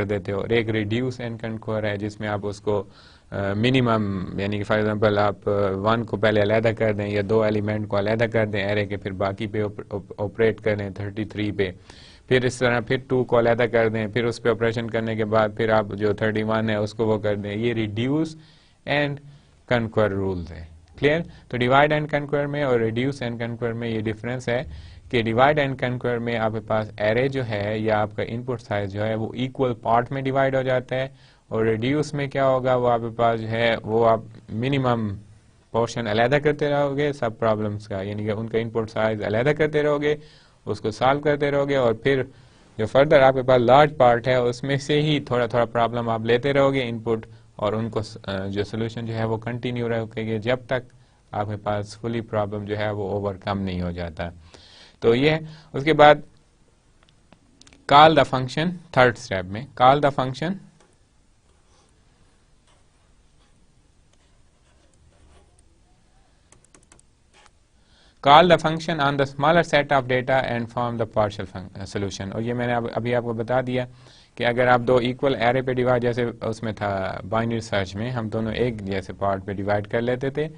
देते हो। और एक रिड्यूस एंड कन्कर है जिसमें आप उसको मिनिमम यानी कि फॉर एग्जांपल आप 1 को पहले अलहदा कर दें या 2 एलिमेंट को अलहदा कर दें एरे के, फिर बाकी पे ऑपरेट करें 33 पे, फिर इस तरह फिर 2 को अलहदा कर दें, फिर उस पर ऑपरेशन करने के बाद फिर आप जो 31 है उसको वो कर दें। ये रिड्यूस एंड कन्कर रूल्स है। क्लियर? तो डिवाइड एंड कन्कर में और रिड्यूस एंड कन्कर में ये डिफरेंस है कि डिवाइड एंड कन्कर में आपके पास एरे जो है या आपका इनपुट साइज जो है वो इक्वल पार्ट में डिवाइड हो जाता है, और रिड्यूस में क्या होगा, वो आपके पास जो है वो आप मिनिमम पोर्शन अलहदा करते रहोगे सब प्रॉब्लम्स का, यानी कि उनका इनपुट साइज अलहदा करते रहोगे, उसको सॉल्व करते रहोगे, और फिर जो फर्दर आपके पास लार्ज पार्ट है उसमें से ही थोड़ा थोड़ा प्रॉब्लम आप लेते रहोगे इनपुट, और उनको जो सोल्यूशन जो है वो कंटिन्यू रखेंगे जब तक आपके पास फुली प्रॉब्लम जो है वो ओवरकम नहीं हो जाता। तो ये है। उसके बाद call the function, third step में call the function call the function on the smaller set of data and form the partial solution. और ये मैंने अभी आपको बता दिया कि अगर आप 2 इक्वल एरे पे डिवाइड, जैसे उसमें था बाइनरी सर्च में हम दोनों एक जैसे पार्ट पे डिवाइड कर लेते थे,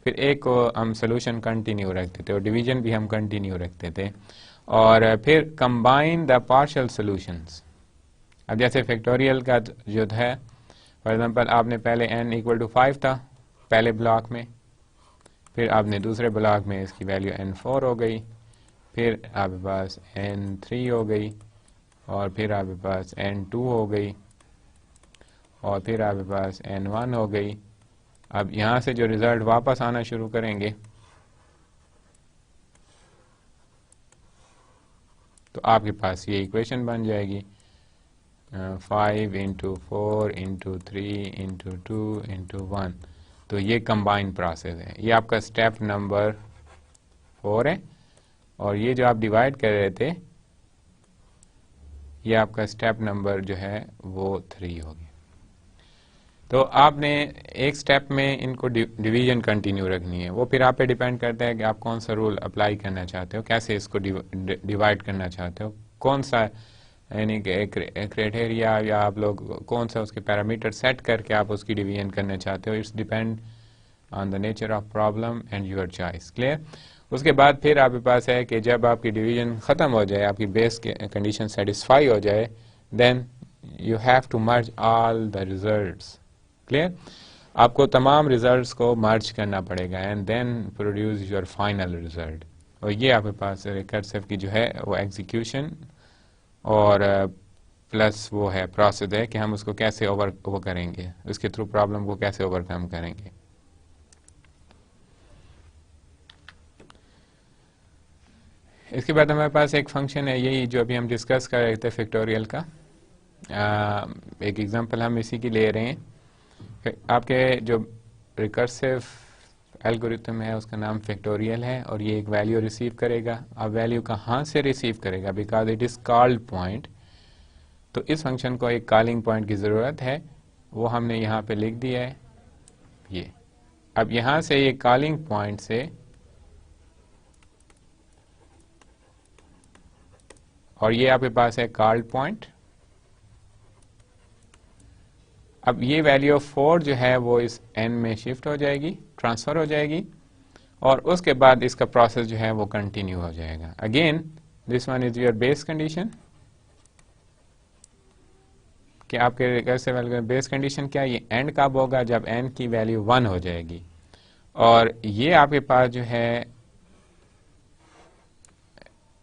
फिर एक को हम सोल्यूशन कंटिन्यू रखते थे और डिवीजन भी हम कंटिन्यू रखते थे, और फिर कंबाइन द पार्शियल सोल्यूशंस। अब जैसे फैक्टोरियल का जो है फॉर एग्जांपल आपने पहले n इक्वल टू 5 था पहले ब्लॉक में, फिर आपने दूसरे ब्लॉक में इसकी वैल्यू n4 हो गई, फिर आपके पास n3 हो गई, और फिर आपके पास n2 हो गई, और फिर आपके पास n1 हो गई। अब यहाँ से जो रिजल्ट वापस आना शुरू करेंगे तो आपके पास ये इक्वेशन बन जाएगी 5 इंटू 4 इंटू 3 इंटू 2 इंटू 1। तो ये कंबाइन प्रोसेस है, ये आपका स्टेप नंबर 4 है, और ये जो आप डिवाइड कर रहे थे ये आपका स्टेप नंबर जो है वो 3 हो गया। तो आपने एक स्टेप में इनको डिवीजन कंटिन्यू रखनी है, वो फिर आप पे डिपेंड करता है कि आप कौन सा रूल अप्लाई करना चाहते हो, कैसे इसको डिवाइड करना चाहते हो, कौन सा यानी कि क्राइटेरिया या आप लोग कौन सा उसके पैरामीटर सेट करके आप उसकी डिवीजन करना चाहते हो। It's depend on the nature of problem and your choice. Clear? उसके बाद फिर आपके पास है कि जब आपकी डिवीजन ख़त्म हो जाए, आपकी बेस कंडीशन सेटिस्फाई हो जाए, then you have to merge all the results. Clear? आपको तमाम रिजल्ट्स को मर्ज करना पड़ेगा and then produce your final result. और ये आपके पास रिकर्सिव की जो है वो एग्जीक्यूशन और प्लस वो है प्रोसेस है कि हम उसको कैसे वो करेंगे, उसके थ्रू प्रॉब्लम को कैसे ओवरकम करेंगे। इसके बाद हमारे पास एक फंक्शन है, यही जो अभी हम डिस्कस कर रहे थे फैक्टोरियल का। एक एग्जांपल हम इसी की ले रहे हैं आपके जो रिकर्सिव एल्गोरिथम है उसका नाम फैक्टोरियल है और ये एक वैल्यू रिसीव करेगा। अब वैल्यू कहाँ से रिसीव करेगा? Because it is called point, तो इस फंक्शन को एक कॉलिंग पॉइंट की ज़रूरत है, वो हमने यहाँ पे लिख दिया है ये। अब यहाँ से ये कॉलिंग पॉइंट से, और ये आपके पास है कॉल्ड पॉइंट। अब ये वैल्यू ऑफ 4 जो है वो इस n में शिफ्ट हो जाएगी, ट्रांसफ़र हो जाएगी, और उसके बाद इसका प्रोसेस जो है वो कंटिन्यू हो जाएगा। Again this one is your base condition, कि आपके रिकर्सिव एल्गोरिथम बेस कंडीशन क्या है? ये एंड कब होगा? जब n की वैल्यू 1 हो जाएगी। और ये आपके पास जो है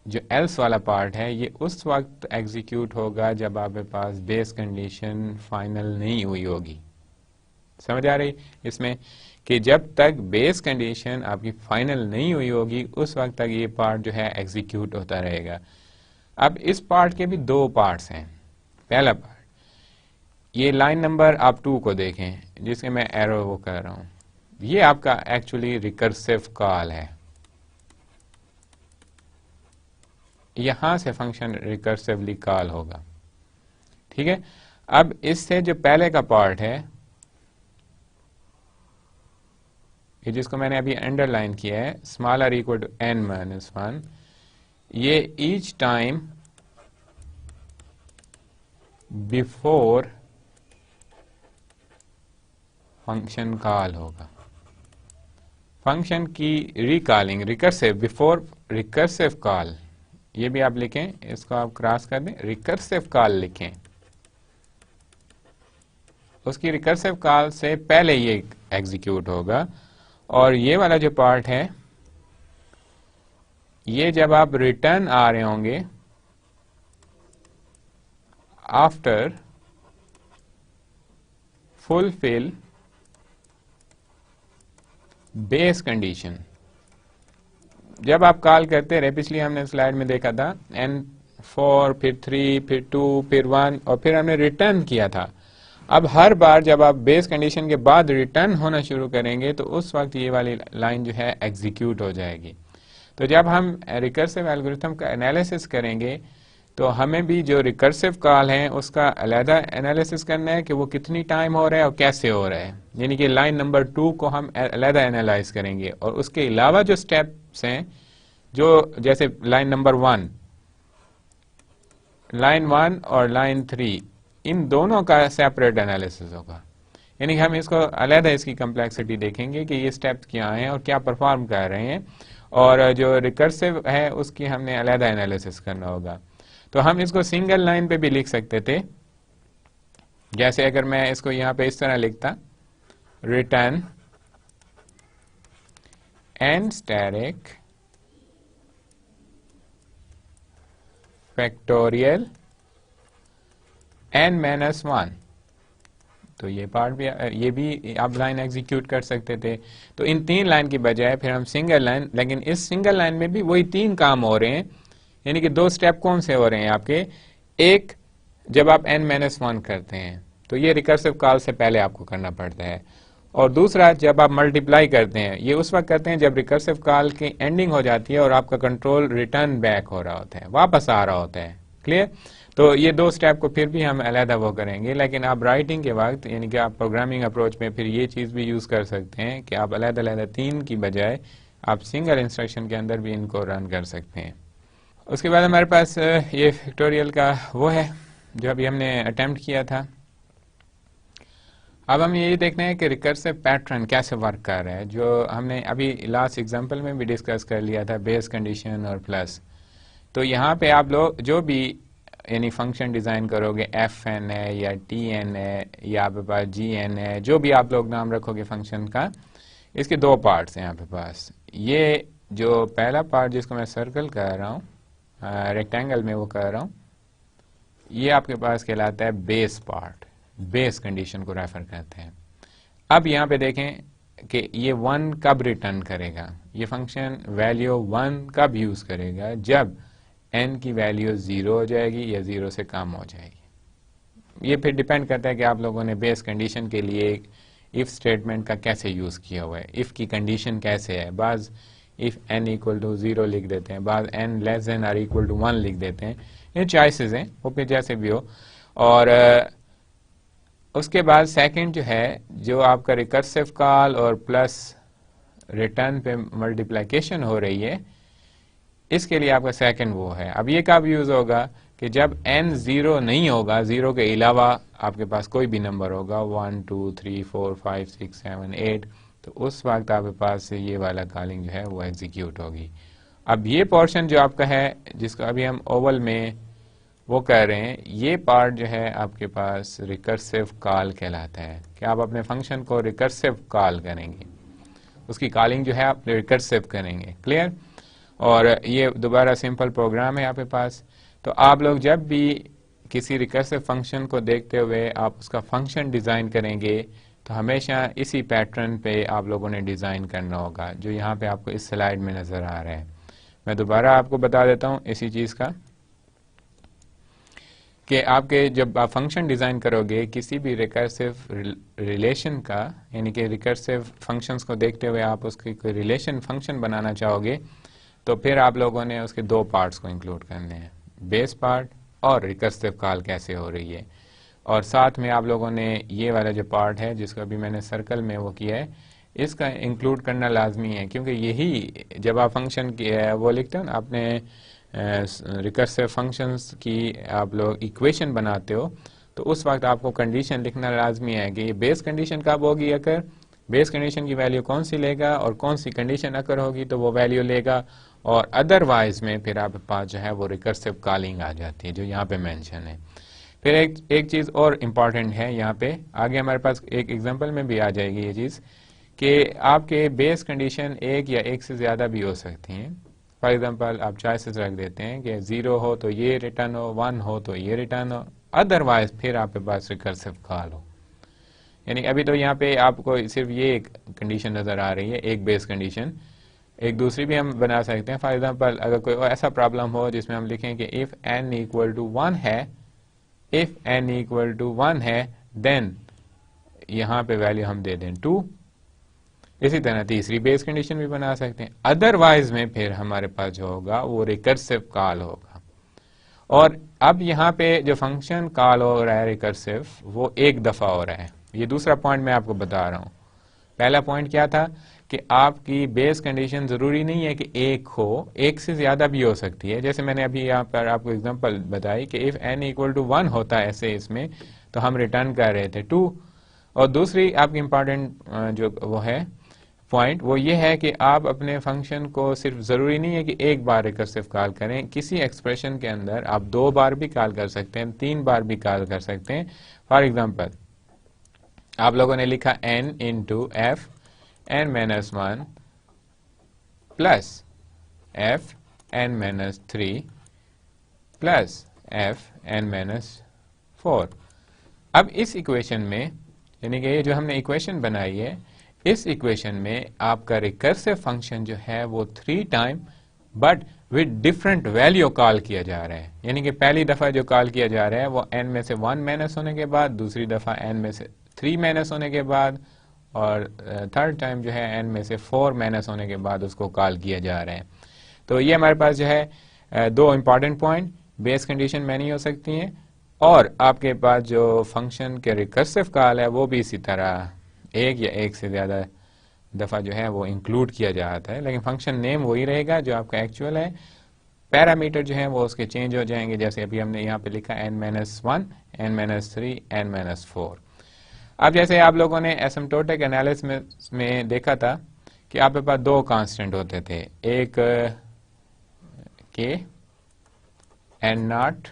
जो एल्स वाला पार्ट है ये उस वक्त एग्जीक्यूट होगा जब आपके पास बेस कंडीशन फाइनल नहीं हुई होगी। समझ आ रही इसमें? कि जब तक बेस कंडीशन आपकी फाइनल नहीं हुई होगी उस वक्त तक ये पार्ट जो है एग्जीक्यूट होता रहेगा। अब इस पार्ट के भी दो पार्ट्स हैं। पहला पार्ट, ये लाइन नंबर आप 2 को देखें जिसके मैं एरो वो कर रहा हूं, ये आपका एक्चुअली रिकर्सिव कॉल है। यहां से फंक्शन रिकर्सिवली कॉल होगा, ठीक है। अब इससे जो पहले का पार्ट है, ये जिसको मैंने अभी अंडरलाइन किया है, स्मॉलर इक्वल टू n-1, ये each time before function call होगा। फंक्शन की recalling, recursive, before recursive call, ये भी आप लिखें, इसको आप क्रॉस कर दें, रिकर्सिव कॉल लिखें। उसकी रिकर्सिव कॉल से पहले ये एग्जीक्यूट होगा। और ये वाला जो पार्ट है, ये जब आप रिटर्न आ रहे होंगे आफ्टर फुलफिल बेस कंडीशन, जब आप कॉल करते रहे, पिछली हमने स्लाइड में देखा था n4 फिर 3 फिर 2 फिर 1 और फिर हमने रिटर्न किया था। अब हर बार जब आप बेस कंडीशन के बाद रिटर्न होना शुरू करेंगे तो उस वक्त ये वाली लाइन जो है एग्जीक्यूट हो जाएगी। तो जब हम रिकर्सिव एल्गोरिथम का एनालिसिस करेंगे तो हमें भी जो रिकर्सिव कॉल है उसका अलहदा एनालिसिस करना है कि वो कितनी टाइम हो रहा है और कैसे हो रहा है। यानी कि लाइन नंबर 2 को हम अलहदा एनालाइज करेंगे, और उसके अलावा जो स्टेप्स हैं, जो जैसे लाइन नंबर 1, लाइन 1 और लाइन 3, इन दोनों का सेपरेट एनालिसिस होगा। यानी कि हम इसको अलहदा इसकी कम्प्लेक्सिटी देखेंगे कि ये स्टेप्स क्या हैं और क्या परफॉर्म कर रहे हैं, और जो रिकर्सिव है उसकी हमने अलहदा एनालिसिस करना होगा। तो हम इसको सिंगल लाइन पे भी लिख सकते थे, जैसे अगर मैं इसको यहां पे इस तरह लिखता, return n static factorial n-1, तो ये पार्ट भी, ये भी आप लाइन एग्जीक्यूट कर सकते थे। तो इन 3 लाइन की बजाय फिर हम सिंगल लाइन, लेकिन इस सिंगल लाइन में भी वही 3 काम हो रहे हैं। यानी कि 2 स्टेप कौन से हो रहे हैं आपके? एक, जब आप n-1 करते हैं तो ये रिकर्सिव कॉल से पहले आपको करना पड़ता है, और दूसरा जब आप मल्टीप्लाई करते हैं, ये उस वक्त करते हैं जब रिकर्सिव कॉल की एंडिंग हो जाती है और आपका कंट्रोल रिटर्न बैक हो रहा होता है, वापस आ रहा होता है। क्लियर? तो ये 2 स्टेप को फिर भी हम अलहदा वो करेंगे, लेकिन आप राइटिंग के वक्त, यानी कि आप प्रोग्रामिंग अप्रोच में फिर ये चीज़ भी यूज़ कर सकते हैं कि आप अलहदा अलहदा 3 की बजाय आप सिंगल इंस्ट्रक्शन के अंदर भी इनको रन कर सकते हैं। उसके बाद हमारे पास ये फैक्टोरियल का वो है जो अभी हमने अटेम्प्ट किया था। अब हम ये देखना है कि रिकर्सिव पैटर्न कैसे वर्क कर रहा है, जो हमने अभी लास्ट एग्जांपल में भी डिस्कस कर लिया था, बेस कंडीशन और प्लस। तो यहाँ पे आप लोग जो भी यानी फंक्शन डिज़ाइन करोगे, fn है या tn है या आपके पास gn है, जो भी आप लोग नाम रखोगे फंक्शन का, इसके 2 पार्ट्स हैं यहाँ पे पास। ये जो पहला पार्ट जिसको मैं सर्कल कर रहा हूँ, रेक्टेंगल में वो कर रहा हूँ, ये आपके पास कहलाता है बेस पार्ट, बेस कंडीशन को रेफर करते हैं। अब यहाँ पे देखें कि ये 1 कब रिटर्न करेगा, ये फंक्शन वैल्यू 1 कब यूज़ करेगा? जब n की वैल्यू 0 हो जाएगी या 0 से कम हो जाएगी। ये फिर डिपेंड करता है कि आप लोगों ने बेस कंडीशन के लिए इफ स्टेटमेंट का कैसे यूज किया हुआ है, इफ की कंडीशन कैसे है। बाज इफ n इक्वल टू 0 लिख देते हैं, बाज n less than or equal to 1 लिख देते हैं। ये चॉइसेस हैं, वो फिर जैसे भी हो। और उसके बाद सेकंड जो है, जो आपका रिकर्सिव कॉल और प्लस रिटर्न पे मल्टीप्लिकेशन हो रही है, इसके लिए आपका सेकंड वो है। अब ये कब यूज होगा कि जब n 0 नहीं होगा, 0 के अलावा आपके पास कोई भी नंबर होगा 1 2 3 4 5 6 7 8, तो उस वक्त आपके पास ये वाला कॉलिंग जो है वो एग्जीक्यूट होगी। अब ये पोर्शन जो आपका है, जिसको अभी हम ओवल में वो कह रहे हैं, ये पार्ट जो है आपके पास रिकर्सिव कॉल कहलाता है कि आप अपने फंक्शन को रिकर्सिव कॉल करेंगे, उसकी कॉलिंग जो है आप रिकर्सिव करेंगे। क्लियर? और ये दोबारा सिंपल प्रोग्राम है आपके पास। तो आप लोग जब भी किसी रिकर्सिव फंक्शन को देखते हुए आप उसका फंक्शन डिज़ाइन करेंगे तो हमेशा इसी पैटर्न पे आप लोगों ने डिज़ाइन करना होगा, जो यहाँ पे आपको इस स्लाइड में नज़र आ रहा है। मैं दोबारा आपको बता देता हूँ इसी चीज़ का कि आपके जब आप फंक्शन डिज़ाइन करोगे किसी भी रिकर्सिव रिलेशन का, यानी कि रिकर्सिव फंक्शंस को देखते हुए आप उसकी कोई रिलेशन फंक्शन बनाना चाहोगे, तो फिर आप लोगों ने उसके दो पार्ट्स को इंक्लूड करने हैं, बेस पार्ट और रिकर्सिव कॉल कैसे हो रही है। और साथ में आप लोगों ने ये वाला जो पार्ट है जिसको अभी मैंने सर्कल में वो किया है, इसका इंक्लूड करना लाजमी है, क्योंकि यही जब आप फंक्शन वो लिखते हो ना, आपने रिकर्सिव फंक्शंस की आप लोग इक्वेशन बनाते हो, तो उस वक्त आपको कंडीशन लिखना लाजमी है कि ये बेस कंडीशन कब होगी, अगर बेस कंडीशन की वैल्यू कौन सी लेगा और कौन सी कंडीशन अगर होगी तो वो वैल्यू लेगा, और अदरवाइज में फिर आपके पास जो है वो रिकर्सिव कॉलिंग आ जाती है जो यहाँ पे मेंशन है। फिर एक चीज़ और इम्पॉर्टेंट है यहाँ पे, आगे हमारे पास एक एग्जांपल में भी आ जाएगी ये चीज़ कि आपके बेस कंडीशन एक या एक से ज़्यादा भी हो सकती हैं। फॉर एग्जांपल आप चॉइसेस रख देते हैं कि 0 हो तो ये रिटर्न हो, 1 हो तो ये रिटर्न हो, अदरवाइज फिर आपके पास रिकर्सिव कॉल हो। यानी अभी तो यहाँ पे आपको सिर्फ ये एक कंडीशन नज़र आ रही है, एक बेस कंडीशन। एक दूसरी भी हम बना सकते हैं। फॉर एग्जांपल अगर कोई ऐसा प्रॉब्लम हो जिसमें हम लिखें कि इफ़ n इक्वल टू 1 है, इफ़ n इक्वल टू 1 है, देन यहाँ पे वैल्यू हम दे दें 2। इसी तरह तीसरी बेस कंडीशन भी बना सकते हैं। अदरवाइज में फिर हमारे पास जो होगा वो रिकर्सिव कॉल होगा। और अब यहाँ पे जो फंक्शन कॉल हो रहा है रिकर्सिव, वो एक दफ़ा हो रहा है। ये दूसरा पॉइंट मैं आपको बता रहा हूँ। पहला पॉइंट क्या था कि आपकी बेस कंडीशन ज़रूरी नहीं है कि एक हो, एक से ज़्यादा भी हो सकती है। जैसे मैंने अभी यहाँ पर आपको एग्जांपल बताई कि इफ़ n इक्वल टू 1 होता है ऐसे इसमें, तो हम रिटर्न कर रहे थे 2। और दूसरी आपकी इंपॉर्टेंट जो वो है पॉइंट, वो ये है कि आप अपने फंक्शन को सिर्फ ज़रूरी नहीं है कि एक बार रिकर्सिव कॉल करें, किसी एक्सप्रेशन के अंदर आप 2 बार भी कॉल कर सकते हैं, 3 बार भी कॉल कर सकते हैं। फॉर एग्जांपल आप लोगों ने लिखा n into F n minus 1 plus f n minus 3 plus f n minus 4। अब इस इक्वेशन में, यानी कि ये जो हमने इक्वेशन बनाई है, इस इक्वेशन में आपका रिकर्सिव फंक्शन जो है वो 3 time but with different value call किया जा रहा है। यानी कि पहली दफ़ा जो कॉल किया जा रहा है वो n में से 1 माइनस होने के बाद, दूसरी दफ़ा n में से 3 माइनस होने के बाद, और थर्ड टाइम जो है n में से 4 माइनस होने के बाद उसको कॉल किया जा रहा है। तो ये हमारे पास जो है दो इंपॉर्टेंट पॉइंट, बेस कंडीशन में नहीं हो सकती हैं, और आपके पास जो फंक्शन के रिकर्सिव कॉल है वो भी इसी तरह एक या एक से ज़्यादा दफ़ा जो है वो इंक्लूड किया जाता है, लेकिन फंक्शन नेम वही रहेगा जो आपका एक्चुअल है। पैरामीटर जो है वो उसके चेंज हो जाएंगे, जैसे अभी हमने यहाँ पे लिखा n-1, n-3, n-4। अब जैसे आप लोगों ने एसिम्प्टोटिक एनालिसिस में देखा था कि आपके पास दो कांस्टेंट होते थे, एक k n0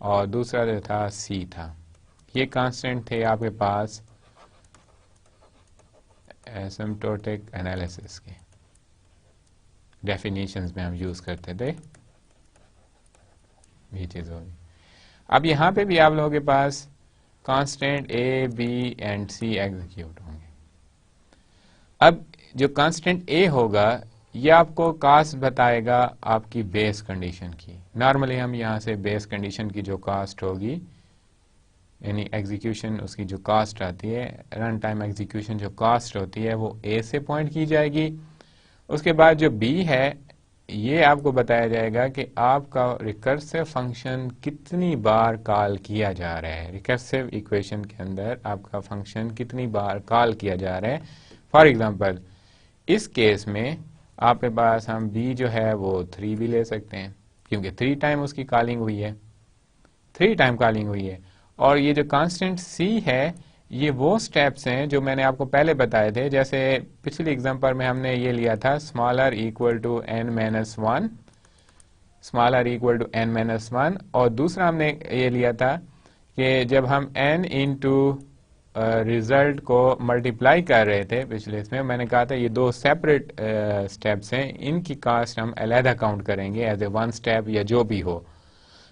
और दूसरा जो था c था। ये कांस्टेंट थे आपके पास एसिम्प्टोटिक एनालिसिस के डेफिनेशंस में हम यूज करते थे, ये चीज होगी। अब यहाँ पे भी आप लोगों के पास constant a, b and c execute होंगे। अब जो कांस्टेंट a होगा ये आपको कास्ट बताएगा आपकी बेस कंडीशन की। नॉर्मली हम यहाँ से बेस कंडीशन की जो कास्ट होगी यानी एग्जीक्यूशन उसकी जो कास्ट आती है, रन टाइम एग्जीक्यूशन जो कास्ट होती है वो ए से पॉइंट की जाएगी। उसके बाद जो बी है ये आपको बताया जाएगा कि आपका रिकर्सिव फंक्शन कितनी बार कॉल किया जा रहा है, रिकर्सिव इक्वेशन के अंदर आपका फंक्शन कितनी बार कॉल किया जा रहा है। फॉर एग्जांपल इस केस में आपके पास हम बी जो है वो 3 भी ले सकते हैं, क्योंकि 3 टाइम उसकी कॉलिंग हुई है, 3 टाइम कॉलिंग हुई है। और ये जो कांस्टेंट सी है ये वो स्टेप्स हैं जो मैंने आपको पहले बताए थे। जैसे पिछली एग्जांपल में हमने ये लिया था smaller equal to n minus 1, smaller equal to n minus 1, और दूसरा हमने ये लिया था कि जब हम n इंटू रिजल्ट को मल्टीप्लाई कर रहे थे पिछले इसमें, मैंने कहा था ये 2 सेपरेट स्टेप्स हैं, इनकी कास्ट हम अलहदा काउंट करेंगे एज ए 1 स्टेप या जो भी हो।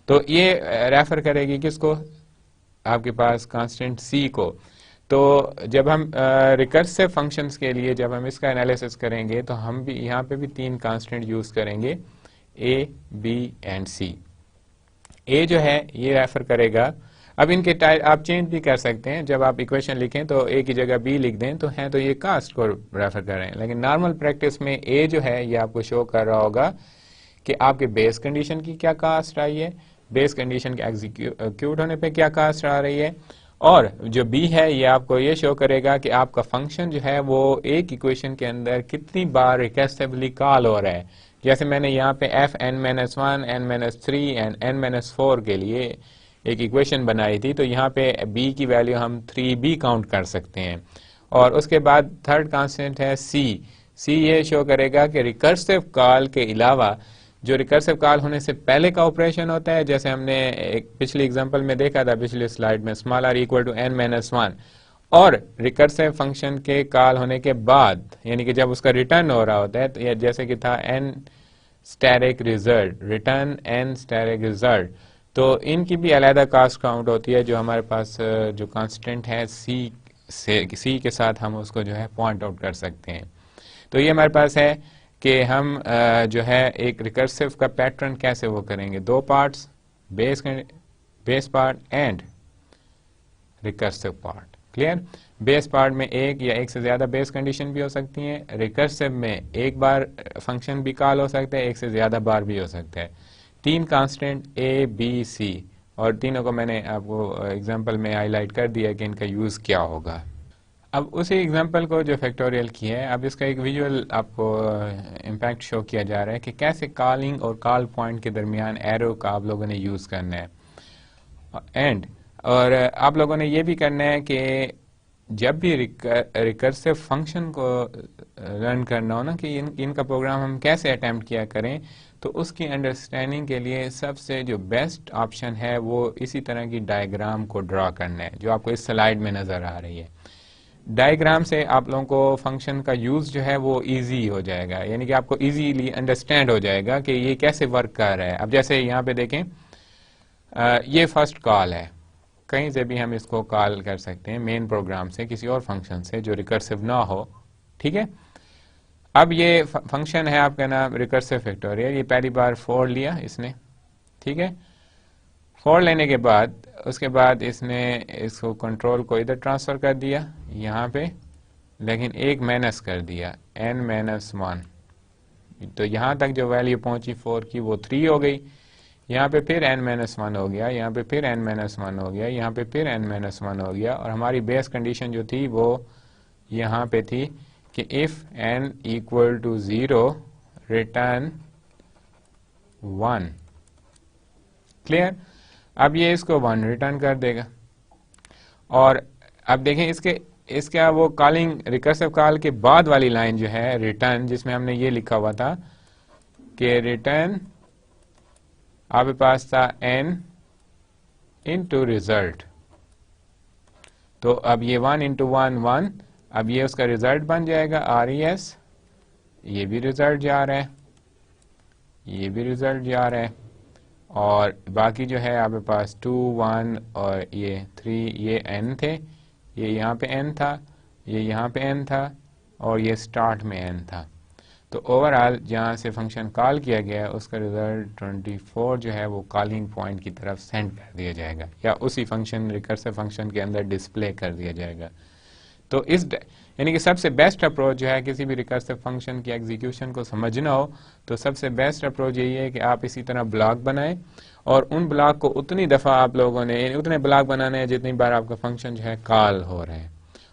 तो ये रेफर करेगी किसको, आपके पास कांस्टेंट c को। तो जब हम रिकर्सिव फंक्शंस के लिए जब हम इसका एनालिसिस करेंगे तो हम भी यहाँ पे भी 3 कांस्टेंट यूज करेंगे, a, b and c। a जो है ये रेफर करेगा, अब इनके टाइप आप चेंज भी कर सकते हैं, जब आप इक्वेशन लिखें तो a की जगह b लिख दें तो है तो ये कास्ट को रेफर कर रहे हैं। लेकिन नॉर्मल प्रैक्टिस में a जो है ये आपको शो कर रहा होगा कि आपके बेस कंडीशन की क्या कास्ट आई है, बेस कंडीशन के एग्जीक्यूट होने पे क्या कास्ट आ रही है, और जो b है ये आपको ये शो करेगा कि आपका फंक्शन जो है वो एक इक्वेशन के अंदर कितनी बार रिकर्सिवली कॉल हो रहा है। जैसे मैंने यहाँ पे fn-1, n-3 एंड n-4 के लिए एक इक्वेशन बनाई थी, तो यहाँ पे b की वैल्यू हम 3b काउंट कर सकते हैं। और उसके बाद थर्ड कांस्टेंट है c ये शो करेगा कि रिकर्सिव कॉल के अलावा जो रिकर्सिव कॉल होने से पहले का ऑपरेशन होता है, जैसे हमने एक पिछली एग्जांपल में देखा था, पिछली स्लाइड में smaller equal to n minus 1, और रिकर्सिव फंक्शन के कॉल होने के बाद यानी कि जब उसका रिटर्न हो रहा होता है, तो जैसे कि था n static result, return n static result, तो इनकी भी अलहदा कास्ट काउंट होती है। जो हमारे पास जो कांस्टेंट है c के साथ हम उसको जो है पॉइंट आउट कर सकते हैं। तो ये हमारे पास है कि हम जो है एक रिकर्सिव का पैटर्न कैसे वो करेंगे, 2 parts, base part and recursive part. Clear, base part में एक या एक से ज्यादा बेस कंडीशन भी हो सकती हैं, रिकर्सिव में एक बार फंक्शन भी कॉल हो सकता है, एक से ज्यादा बार भी हो सकता है। 3 कांस्टेंट a b c, और तीनों को मैंने आपको एग्जांपल में हाईलाइट कर दिया कि इनका यूज क्या होगा। अब उसी एग्जांपल को जो फैक्टोरियल की है, अब इसका एक विजुअल आपको इम्पैक्ट शो किया जा रहा है कि कैसे कॉलिंग और कॉल पॉइंट के दरमियान एरो का आप लोगों ने यूज करना है। और आप लोगों ने ये भी करना है कि जब भी रिकर्सिव फंक्शन को रन करना हो ना कि इनका प्रोग्राम हम कैसे अटेम्प्ट किया करें, तो उसकी अंडरस्टैंडिंग के लिए सबसे जो बेस्ट ऑप्शन है वो इसी तरह की डायग्राम को ड्रा करना है, जो आपको इस स्लाइड में नजर आ रही है। डायग्राम से आप लोगों को फंक्शन का यूज जो है वो इजी हो जाएगा, यानी कि आपको इजीली अंडरस्टैंड हो जाएगा कि ये कैसे वर्क कर रहा है। अब जैसे यहाँ पे देखें, ये फर्स्ट कॉल है, कहीं से भी हम इसको कॉल कर सकते हैं मेन प्रोग्राम से, किसी और फंक्शन से जो रिकर्सिव ना हो। ठीक है, अब ये फंक्शन है आपका नाम रिकर्सिव फैक्टोरियल, ये पहली बार 4 लिया इसने। ठीक है, 4 लेने के बाद उसके बाद इसने इसको कंट्रोल को इधर ट्रांसफर कर दिया यहाँ पे, लेकिन एक माइनस कर दिया n-1, तो यहाँ तक जो वैल्यू पहुंची 4 की वो 3 हो गई। यहाँ पे फिर n-1 हो गया, यहाँ पे फिर n-1 हो गया, यहाँ पे फिर n-1 हो गया, और हमारी बेस कंडीशन जो थी वो यहाँ पे थी कि if n equal to 0 return 1। Clear, अब ये इसको 1 रिटर्न कर देगा। और अब देखें इसका वो कॉलिंग रिकर्सिव कॉल के बाद वाली लाइन जो है रिटर्न, जिसमें हमने ये लिखा हुआ था कि रिटर्न आपके पास था n इंटू रिजल्ट, तो अब ये 1 इंटू 1 1, अब ये उसका रिजल्ट बन जाएगा res, ये भी रिजल्ट जा रहा है, ये भी रिजल्ट जा रहा है, और बाकी जो है आपके पास 2 1 और ये 3, ये n थे, ये यहाँ पे n था, ये यहाँ पे n था, और ये स्टार्ट में n था। तो ओवरऑल जहाँ से फंक्शन कॉल किया गया है उसका रिजल्ट 24 जो है वो कॉलिंग पॉइंट की तरफ सेंड कर दिया जाएगा या उसी फंक्शन रिकर्सिव फंक्शन के अंदर डिस्प्ले कर दिया जाएगा। तो इस यानी कि सबसे बेस्ट अप्रोच जो है किसी भी रिकर्सिव फंक्शन की एग्जीक्यूशन को समझना हो तो सबसे बेस्ट अप्रोच यही है कि आप इसी तरह ब्लॉक बनाएं और उन ब्लॉक को उतनी दफ़ा आप लोगों ने उतने ब्लॉक बनाने हैं जितनी बार आपका फंक्शन जो है कॉल हो रहे हैं,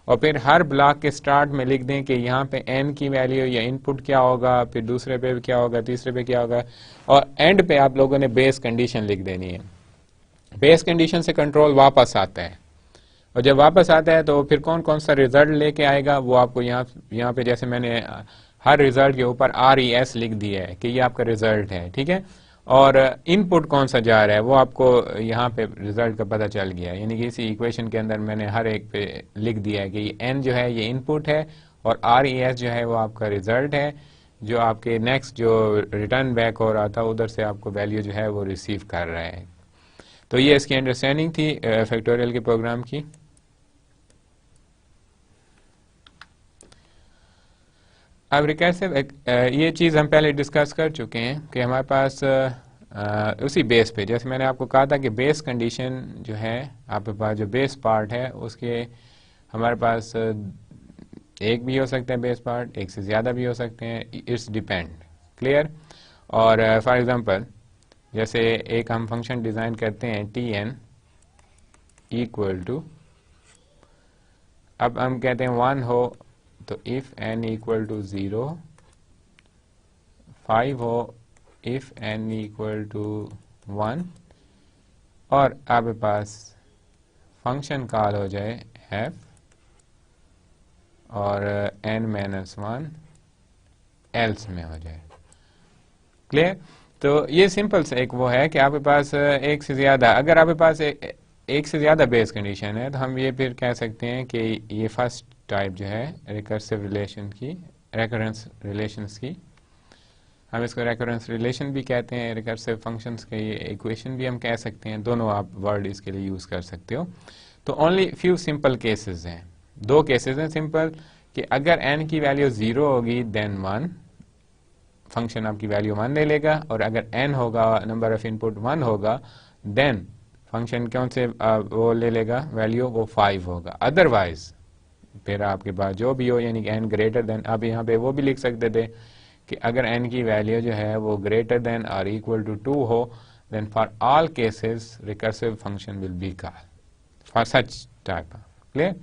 और फिर हर ब्लॉक के स्टार्ट में लिख दें कि यहाँ पे n की वैल्यू या इनपुट क्या होगा, फिर दूसरे पे क्या होगा, तीसरे पे क्या होगा, और एंड पे आप लोगों ने बेस कंडीशन लिख देनी है। बेस कंडीशन से कंट्रोल वापस आता है और जब वापस आता है तो फिर कौन कौन सा रिजल्ट लेके आएगा वो आपको यहाँ पे जैसे मैंने हर रिजल्ट के ऊपर RES लिख दिया है कि ये आपका रिजल्ट है, ठीक है, और इनपुट कौन सा जा रहा है वो आपको यहाँ पे रिजल्ट का पता चल गया है। यानी कि इसी इक्वेशन के अंदर मैंने हर एक पे लिख दिया है कि ये n जो है ये इनपुट है और RES जो है वो आपका रिजल्ट है जो आपके नेक्स्ट जो रिटर्न बैक हो रहा था उधर से आपको वैल्यू जो है वो रिसीव कर रहा है। तो ये इसकी अंडरस्टैंडिंग थी फैक्टोरियल के प्रोग्राम की। अब रिकर्सिव ये चीज़ हम पहले डिस्कस कर चुके हैं कि हमारे पास उसी बेस पे जैसे मैंने आपको कहा था कि बेस कंडीशन जो है आपके पास जो बेस पार्ट है उसके हमारे पास एक भी हो सकता है बेस पार्ट, एक से ज़्यादा भी हो सकते हैं, इट्स डिपेंड, क्लियर। और फॉर एग्जांपल जैसे एक हम फंक्शन डिज़ाइन करते हैं tn इक्वल टू, अब हम कहते हैं 1 हो तो इफ n इक्वल टू 0, 5 हो इफ n इक्वल टू 1, और आपके पास फंक्शन कॉल हो जाए f और n-1 एल्स में हो जाए, क्लियर। तो ये सिंपल से एक वो है कि आपके पास एक से ज़्यादा, अगर आपके पास एक से ज़्यादा बेस कंडीशन है तो हम ये फिर कह सकते हैं कि ये फर्स्ट टाइप जो है रिकर्सिव रिलेशन की, रेकरेंस रिलेशंस की, हम इसको रेकरेंस रिलेशन भी कहते हैं, रिकर्सिव फंक्शंस के ये इक्वेशन भी हम कह सकते हैं, दोनों आप वर्ड इसके लिए यूज़ कर सकते हो। तो ओनली फ्यू सिंपल केसेस हैं, दो केसेस हैं सिंपल कि अगर n की वैल्यू 0 होगी देन 1, फंक्शन आपकी वैल्यू 1 ले लेगा, और अगर n होगा नंबर ऑफ इनपुट 1 होगा देन फंक्शन कौन से वो ले लेगा वैल्यू, वो 5 होगा। अदरवाइज फिर आपके पास जो भी हो यानी कि n ग्रेटर देन, अब यहाँ पे वो भी लिख सकते थे कि अगर n की वैल्यू जो है वो ग्रेटर देन और इक्वल टू 2 हो then for all cases recursive function will be called for such type, clear.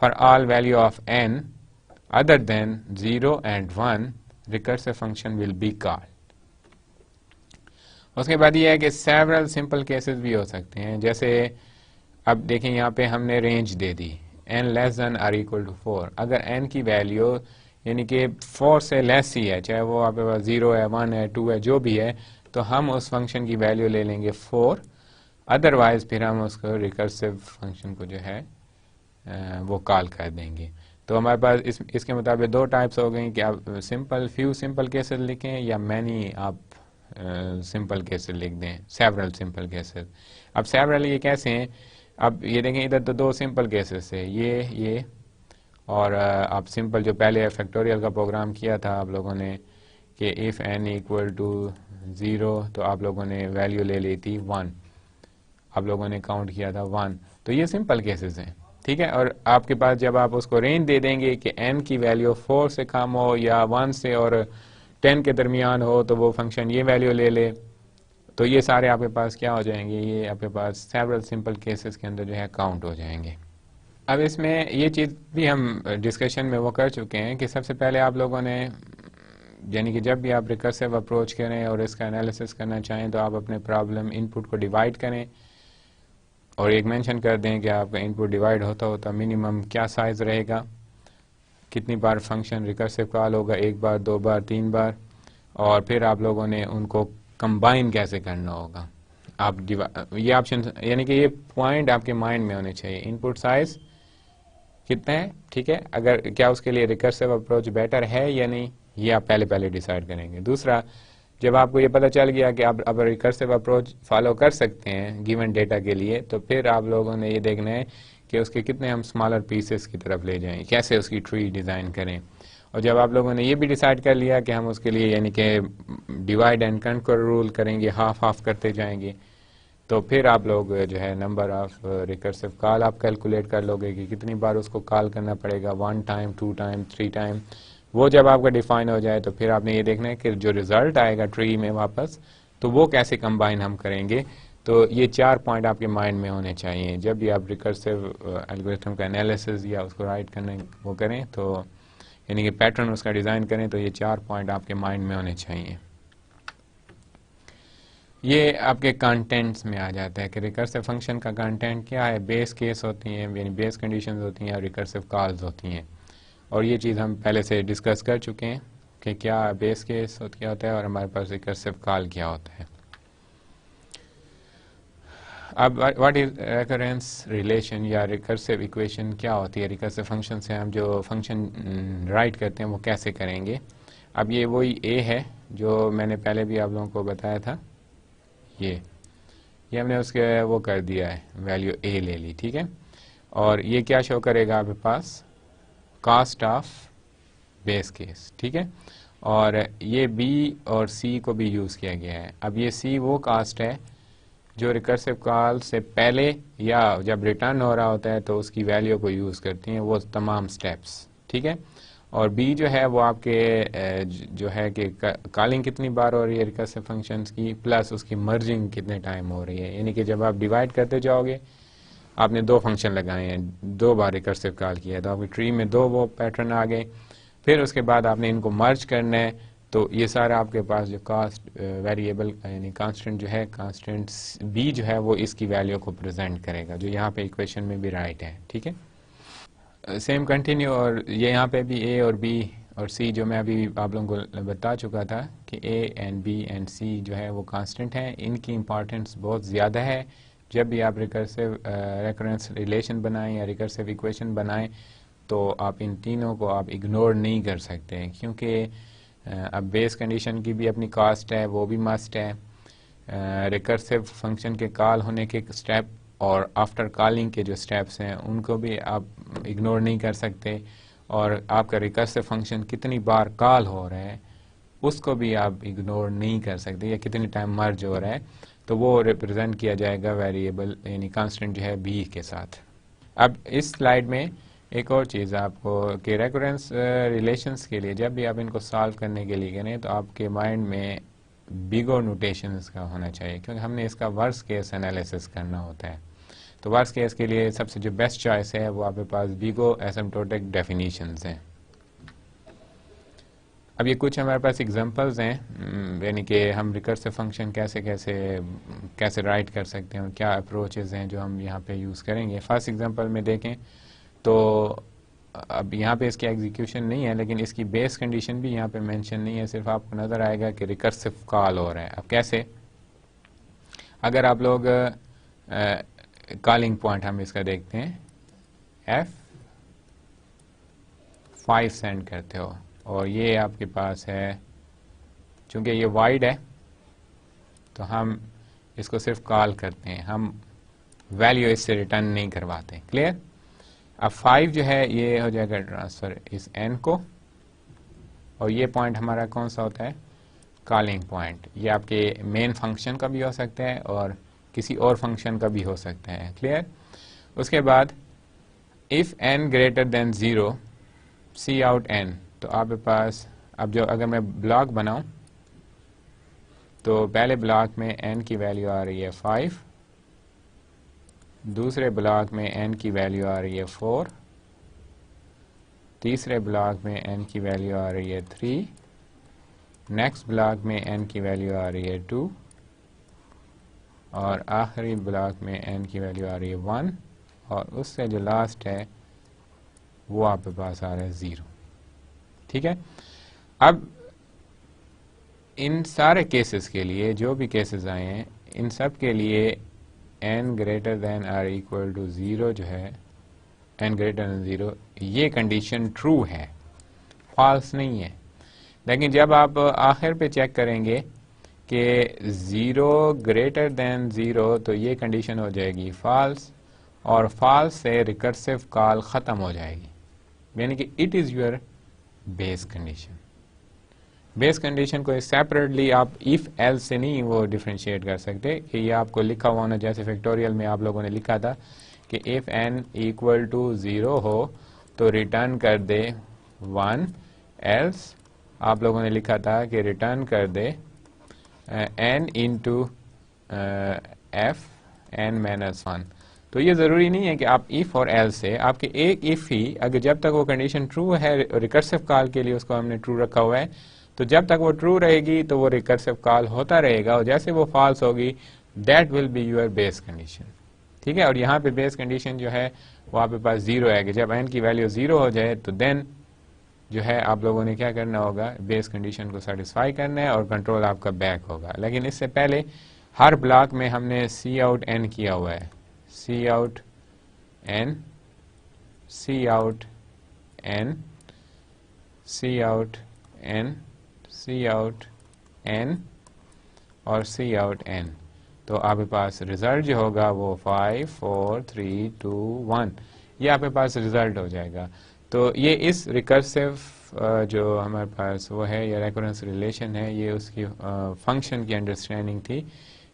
For all value of n other than 0 and 1 recursive function will be called। उसके बाद ये है कि सेवरल सिंपल केसेस भी हो सकते हैं, जैसे अब देखें यहाँ पे हमने रेंज दे दी n लेस देन और इक्वल टू 4, अगर n की वैल्यू यानी कि 4 से लेस ही है, चाहे वो आपके पास 0 है 1 है 2 है जो भी है, तो हम उस फंक्शन की वैल्यू ले लेंगे 4, अदरवाइज फिर हम उसको रिकर्सिव फंक्शन को जो है वो कॉल कर देंगे। तो हमारे पास इसके मुताबिक दो टाइप्स हो गई कि आप फ्यू सिंपल केसेस लिखें या मैनी आप सिंपल केसेस लिख दें, सेवरल सिंपल केसेस। अब सेवरल ये कैसे हैं, अब ये देखें इधर तो दो सिंपल केसेस है, ये और आप सिंपल जो पहले फैक्टोरियल का प्रोग्राम किया था आप लोगों ने कि इफ़ n इक्वल टू 0 तो आप लोगों ने वैल्यू ले ली थी 1, आप लोगों ने काउंट किया था 1, तो ये सिंपल केसेस हैं, ठीक है। और आपके पास जब आप उसको रेंज दे देंगे कि n की वैल्यू 4 से कम हो या 1 से और 10 के दरमियान हो तो वो फंक्शन ये वैल्यू ले ले, तो ये सारे आपके पास क्या हो जाएंगे, ये आपके पास सेवरल सिंपल केसेस के अंदर जो है काउंट हो जाएंगे। अब इसमें ये चीज़ भी हम डिस्कशन में वो कर चुके हैं कि सबसे पहले आप लोगों ने यानी कि जब भी आप रिकर्सिव अप्रोच करें और इसका एनालिसिस करना चाहें तो आप अपने प्रॉब्लम इनपुट को डिवाइड करें और एक मेंशन कर दें कि आपका इनपुट डिवाइड होता मिनिमम क्या साइज़ रहेगा, कितनी बार फंक्शन रिकर्सिव कॉल होगा, 1 बार 2 बार 3 बार, और फिर आप लोगों ने उनको कंबाइन कैसे करना होगा। आप ये ऑप्शन यानी कि ये पॉइंट आपके माइंड में होने चाहिए, इनपुट साइज़ कितना है, ठीक है, अगर क्या उसके लिए रिकर्सिव अप्रोच बेटर है या नहीं, ये आप पहले डिसाइड करेंगे। दूसरा, जब आपको ये पता चल गया कि आप अब रिकर्सिव अप्रोच फॉलो कर सकते हैं गिवन डेटा के लिए, तो फिर आप लोगों ने ये देखना है कि उसके कितने हम स्मॉलर पीसेस की तरफ ले जाएं, कैसे उसकी ट्री डिज़ाइन करें, और जब आप लोगों ने ये भी डिसाइड कर लिया कि हम उसके लिए यानी कि डिवाइड एंड कंकर रूल करेंगे, हाफ हाफ करते जाएंगे, तो फिर आप लोग जो है नंबर ऑफ रिकर्सिव कॉल आप कैलकुलेट कर लोगे कि कितनी बार उसको कॉल करना पड़ेगा, 1 टाइम, 2 टाइम, 3 टाइम। वो जब आपका डिफाइन हो जाए तो फिर आपने ये देखना है कि जो रिजल्ट आएगा ट्री में वापस, तो वो कैसे कंबाइन हम करेंगे। तो ये 4 पॉइंट आपके माइंड में होने चाहिए जब भी आप रिकर्सिव एल्गोरिथम का एनालिसिस या उसको राइट करने वो करें, तो यानी कि पैटर्न उसका डिज़ाइन करें, तो ये 4 पॉइंट आपके माइंड में होने चाहिए। ये आपके कंटेंट्स में आ जाता है कि रिकर्सिव फंक्शन का कंटेंट क्या है। बेस केस होती हैं, यानी बेस कंडीशंस होती हैं, और रिकर्सिव कॉल्स होती हैं। और ये चीज़ हम पहले से डिस्कस कर चुके हैं कि क्या बेस केस क्या होता है और हमारे पास रिकर्सिव कॉल क्या होता है। अब व्हाट इज रेकरेंस रिलेशन या रिकर्सिव इक्वेशन क्या होती है। रिकर्सिव फंक्शन से हम जो फंक्शन राइट करते हैं वो कैसे करेंगे। अब ये वही ए है जो मैंने पहले भी आप लोगों को बताया था। ये हमने उसके वो कर दिया है, वैल्यू ए ले ली, ठीक है। और ये क्या शो करेगा आपके पास, कास्ट ऑफ बेस केस, ठीक है। और ये बी और सी को भी यूज़ किया गया है। अब ये सी वो कास्ट है जो रिकर्सिव कॉल से पहले या जब रिटर्न हो रहा होता है तो उसकी वैल्यू को यूज़ करती हैं वो तमाम स्टेप्स, ठीक है। और बी जो है वो आपके जो है कि कॉलिंग कितनी बार हो रही है रिकर्सिव फंक्शंस की, प्लस उसकी मर्जिंग कितने टाइम हो रही है। यानी कि जब आप डिवाइड करते जाओगे, आपने 2 फंक्शन लगाए हैं, 2 बार रिकर्सिव कॉल किया है, तो आपकी ट्री में 2 वो पैटर्न आ गए। फिर उसके बाद आपने इनको मर्ज करना है, तो ये सारा आपके पास जो कास्ट वेरिएबल यानी कांस्टेंट जो है, कांस्टेंट बी जो है वो इसकी वैल्यू को प्रेजेंट करेगा, जो यहाँ पे इक्वेशन में भी राइट है, ठीक है। Same continue. और ये यहाँ पे भी ए और बी और सी जो मैं अभी आप लोगों को बता चुका था कि ए एंड बी एंड सी जो है वो कांस्टेंट हैं। इनकी इंपॉर्टेंस बहुत ज़्यादा है। जब भी आप रिकर्सिव रेकरेंस रिलेशन बनाएं या रिकर्सिव इक्वेशन बनाएं, तो आप इन तीनों को आप इग्नोर नहीं कर सकते, क्योंकि अब बेस कंडीशन की भी अपनी कास्ट है, वो भी मस्ट है। रिकर्सिव फंक्शन के कॉल होने के स्टेप और आफ्टर कॉलिंग के जो स्टेप्स हैं उनको भी आप इग्नोर नहीं कर सकते। और आपका रिकर्सिव फंक्शन कितनी बार कॉल हो रहा है उसको भी आप इग्नोर नहीं कर सकते, या कितनी टाइम मर्ज हो रहा है, तो वो रिप्रेजेंट किया जाएगा वेरिएबल यानी कांस्टेंट जो है बी के साथ। अब इस स्लाइड में एक और चीज़ आपको कि रेकरेंस रिलेशंस के लिए जब भी आप इनको सॉल्व करने के लिए करें तो आपके माइंड में बिगो नोटेशंस का होना चाहिए, क्योंकि हमने इसका वर्स्ट केस एनालिसिस करना होता है। तो वर्स्ट केस के लिए सबसे जो बेस्ट चॉइस है वो आपके पास बिगो एसिम्प्टोटिक डेफिनेशंस हैं। अब ये कुछ हमारे पास एग्जांपल्स हैं, यानी कि हम रिकर्सिव फंक्शन कैसे राइट कर सकते हैं और क्या अप्रोचेस हैं जो हम यहाँ पे यूज़ करेंगे। फर्स्ट एग्जांपल में देखें तो अब यहाँ पे इसकी एग्जीक्यूशन नहीं है, लेकिन इसकी बेस कंडीशन भी यहाँ पे मेंशन नहीं है, सिर्फ आपको नज़र आएगा कि रिकर्सिव कॉल हो रहा है। अब कैसे, अगर आप लोग कॉलिंग पॉइंट हम इसका देखते हैं, F5 सेंड करते हो और ये आपके पास है, चूंकि ये वाइड है तो हम इसको सिर्फ कॉल करते हैं, हम वैल्यू इससे रिटर्न नहीं करवाते। क्लियर। अब 5 जो है ये हो जाएगा ट्रांसफर इस n को, और ये पॉइंट हमारा कौन सा होता है, कॉलिंग पॉइंट। ये आपके मेन फंक्शन का भी हो सकता है और किसी और फंक्शन का भी हो सकता है। क्लियर। उसके बाद if n greater than 0 cout n, तो आपके पास अब जो अगर मैं ब्लॉक बनाऊं तो पहले ब्लॉक में n की वैल्यू आ रही है 5, दूसरे ब्लॉक में n की वैल्यू आ रही है 4, तीसरे ब्लॉक में n की वैल्यू आ रही है 3, नेक्स्ट ब्लॉक में n की वैल्यू आ रही है 2, और आखिरी ब्लॉक में n की वैल्यू आ रही है 1, और उससे जो लास्ट है वो आपके पास आ रहा है 0। ठीक है। अब इन सारे केसेस के लिए जो भी केसेस आए हैं, इन सब के लिए n greater than or equal to 0 जो है, n ग्रेटर देन 0 ये कंडीशन ट्रू है, फॉल्स नहीं है। लेकिन जब आप आखिर पे चेक करेंगे कि 0 ग्रेटर देन 0, तो ये कंडीशन हो जाएगी फॉल्स, और फॉल्स से रिकर्सिव कॉल ख़त्म हो जाएगी, यानी कि it is your base condition. Base condition को सेपरेटली आप इफ एल्स से नहीं वो डिफ्रेंशिएट कर सकते कि ये आपको लिखा हुआ होना, जैसे फैक्टोरियल में आप लोगों ने लिखा था कि इफ n इक्वल टू 0 हो तो रिटर्न कर दे 1, एल्स आप लोगों ने लिखा था कि रिटर्न कर दे n इंटू एफ n -1। तो ये ज़रूरी नहीं है कि आप इफ़ और एल्स से, आपके एक इफ़ ही अगर जब तक वो कंडीशन ट्रू है, रिकर्सिव कॉल के लिए उसको हमने ट्रू रखा हुआ है, तो जब तक वो ट्रू रहेगी तो वो रिकर्सिव कॉल होता रहेगा, और जैसे वो फॉल्स होगी that will be your base condition. ठीक है, और यहाँ पे बेस कंडीशन जो है वो आपके पास 0 है कि जब n की वैल्यू 0 हो जाए तो देन जो है आप लोगों ने क्या करना होगा, बेस कंडीशन को सेटिस्फाई करना है और कंट्रोल आपका बैक होगा। लेकिन इससे पहले हर ब्लॉक में हमने सी आउट n किया हुआ है, सी आउट n, सी आउट n, सी आउट n, सी आउट n और सी आउट n। तो आपके पास रिजल्ट जो होगा वो 5 4 3 2 1 ये आपके पास रिजल्ट हो जाएगा। तो ये इस रिकर्सिव जो हमारे पास वो है, या रेकरेंस रिलेशन है, ये उसकी फंक्शन की अंडरस्टैंडिंग थी,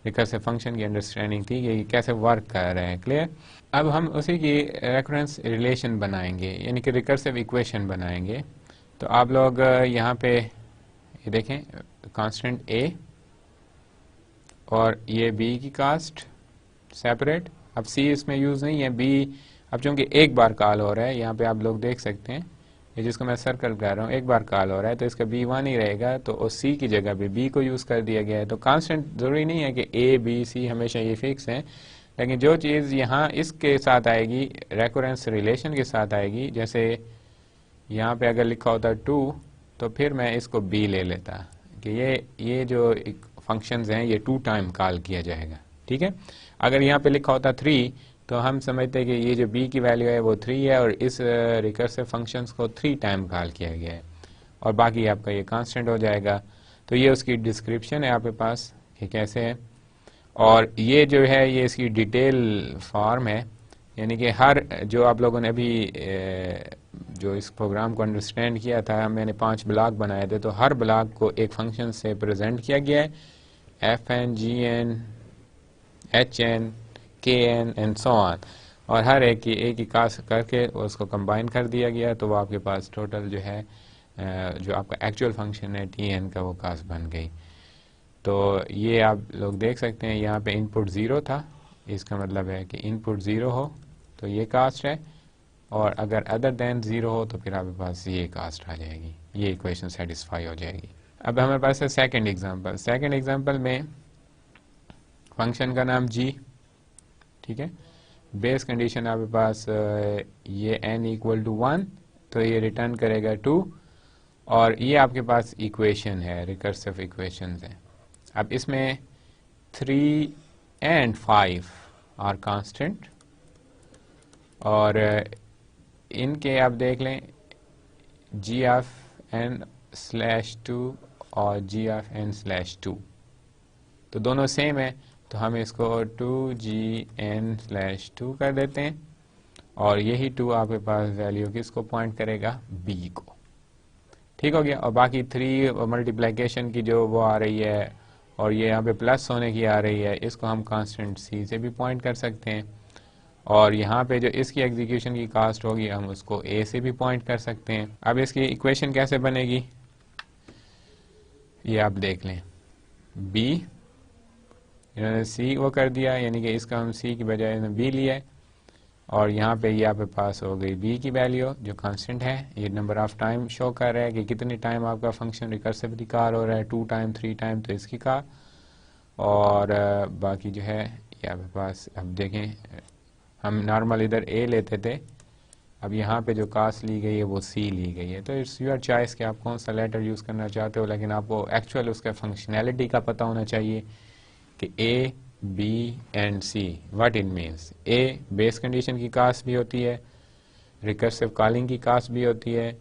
रिकर्सिव फंक्शन की अंडरस्टैंडिंग थी, ये कैसे वर्क कर रहे हैं। क्लियर। अब हम उसी की रेकरेंस रिलेशन बनाएंगे, यानी कि रिकर्सिव इक्वेशन बनाएंगे। तो आप लोग यहाँ पे ये देखें, कांस्टेंट a और ये b की कास्ट सेपरेट। अब c इसमें यूज़ नहीं है, b अब चूंकि एक बार कॉल हो रहा है, यहाँ पे आप लोग देख सकते हैं, ये जिसको मैं सर्कल कर रहा हूँ एक बार कॉल हो रहा है, तो इसका b1 ही रहेगा, तो उस c की जगह पे b को यूज़ कर दिया गया है। तो कांस्टेंट ज़रूरी नहीं है कि a b c हमेशा ये फिक्स हैं, लेकिन जो चीज़ यहाँ इसके साथ आएगी, रेकरेंस रिलेशन के साथ आएगी, जैसे यहाँ पे अगर लिखा होता 2 तो फिर मैं इसको b ले लेता कि ये जो फंक्शंस हैं ये 2 टाइम कॉल किया जाएगा। ठीक है, अगर यहाँ पे लिखा होता 3 तो हम समझते हैं कि ये जो b की वैल्यू है वो 3 है और इस रिकर्सिव फंक्शंस को 3 टाइम कॉल किया गया है, और बाकी आपका ये कांस्टेंट हो जाएगा। तो ये उसकी डिस्क्रिप्शन है आपके पास कि कैसे है, और ये जो है ये इसकी डिटेल फॉर्म है, यानी कि हर जो आप लोगों ने अभी जो इस प्रोग्राम को अंडरस्टैंड किया था, मैंने 5 ब्लॉक बनाए थे, तो हर ब्लॉक को एक फंक्शन से प्रेजेंट किया गया है, fn gn hn kn and so on, और हर एक की कास्ट करके उसको कंबाइन कर दिया गया, तो वो आपके पास टोटल जो है जो आपका एक्चुअल फंक्शन है tn का वो कास्ट बन गई। तो ये आप लोग देख सकते हैं, यहाँ पे इनपुट 0 था, इसका मतलब है कि इनपुट 0 हो तो ये कास्ट है, और अगर अदर देन 0 हो तो फिर आपके पास ये कास्ट आ जाएगी, ये इक्वेशन सेटिस्फाई हो जाएगी। अब हमारे पास है सेकंड एग्जांपल। सेकंड एग्जांपल में फंक्शन का नाम g, ठीक है, बेस कंडीशन आपके पास ये n इक्वल टू 1 तो ये रिटर्न करेगा 2, और ये आपके पास इक्वेशन है, रिकर्सिव इक्वेशन है। अब इसमें 3 and 5 आर कांस्टेंट, और इनके आप देख लें g(n/2 और g(n/2) तो दोनों सेम है, तो हम इसको 2gn/2 कर देते हैं, और यही 2 आपके पास वैल्यू किसको पॉइंट करेगा, b को। ठीक हो गया, और बाकी 3 मल्टीप्लिकेशन की जो वो आ रही है, और ये यहाँ पे प्लस होने की आ रही है, इसको हम कांस्टेंट c से भी पॉइंट कर सकते हैं, और यहाँ पे जो इसकी एग्जीक्यूशन की कास्ट होगी हम उसको a से भी पॉइंट कर सकते हैं। अब इसकी इक्वेशन कैसे बनेगी ये आप देख लें, b इन्होंने c वो कर दिया, यानी कि इसका हम c की बजाय b लिया है, और यहाँ पे ये आपके पास हो गई b की वैल्यू जो कांस्टेंट है, ये नंबर ऑफ टाइम शो कर रहा है कि कितने टाइम आपका फंक्शन रिकर्सिवली कॉल हो रहा है, 2 टाइम 3 टाइम तो इसकी का, और बाकी जो है ये आपके पास, अब देखें हम नॉर्मल इधर a लेते थे, अब यहाँ पे जो कास्ट ली गई है वो c ली गई है। तो इट्स योर चॉइस कि आप कौन सा लेटर यूज़ करना चाहते हो, लेकिन आपको एक्चुअल उसका फंक्शनैलिटी का पता होना चाहिए कि a b and c what it means. a base condition की कास्ट भी होती है, रिकर्सिव कॉलिंग की कास्ट भी होती है,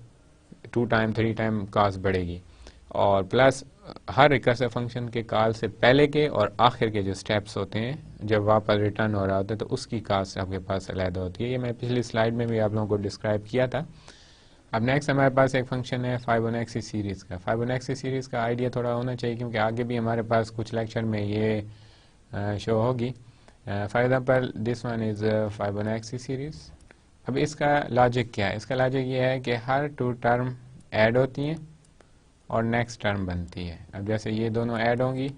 2 टाइम 3 टाइम कास्ट बढ़ेगी, और प्लस हर रिकर्सिव फंक्शन के कॉल से पहले के और आखिर के जो स्टेप्स होते हैं जब वापस रिटर्न हो रहा होता है तो उसकी कास्ट आपके पास अलग होती है। ये मैं पिछली स्लाइड में भी आप लोगों को डिस्क्राइब किया था, अब नेक्स्ट हमारे पास एक फंक्शन है फाइबोनेक्सी सीरीज़ का। फाइबोनेक्सी सीरीज़ का आइडिया थोड़ा होना चाहिए क्योंकि आगे भी हमारे पास कुछ लेक्चर में ये शो होगी। For example this one is Fibonacci series. अब इसका लॉजिक क्या है? इसका लॉजिक ये है कि हर टू टर्म ऐड होती हैं और नेक्स्ट टर्म बनती है। अब जैसे ये दोनों ऐड होंगी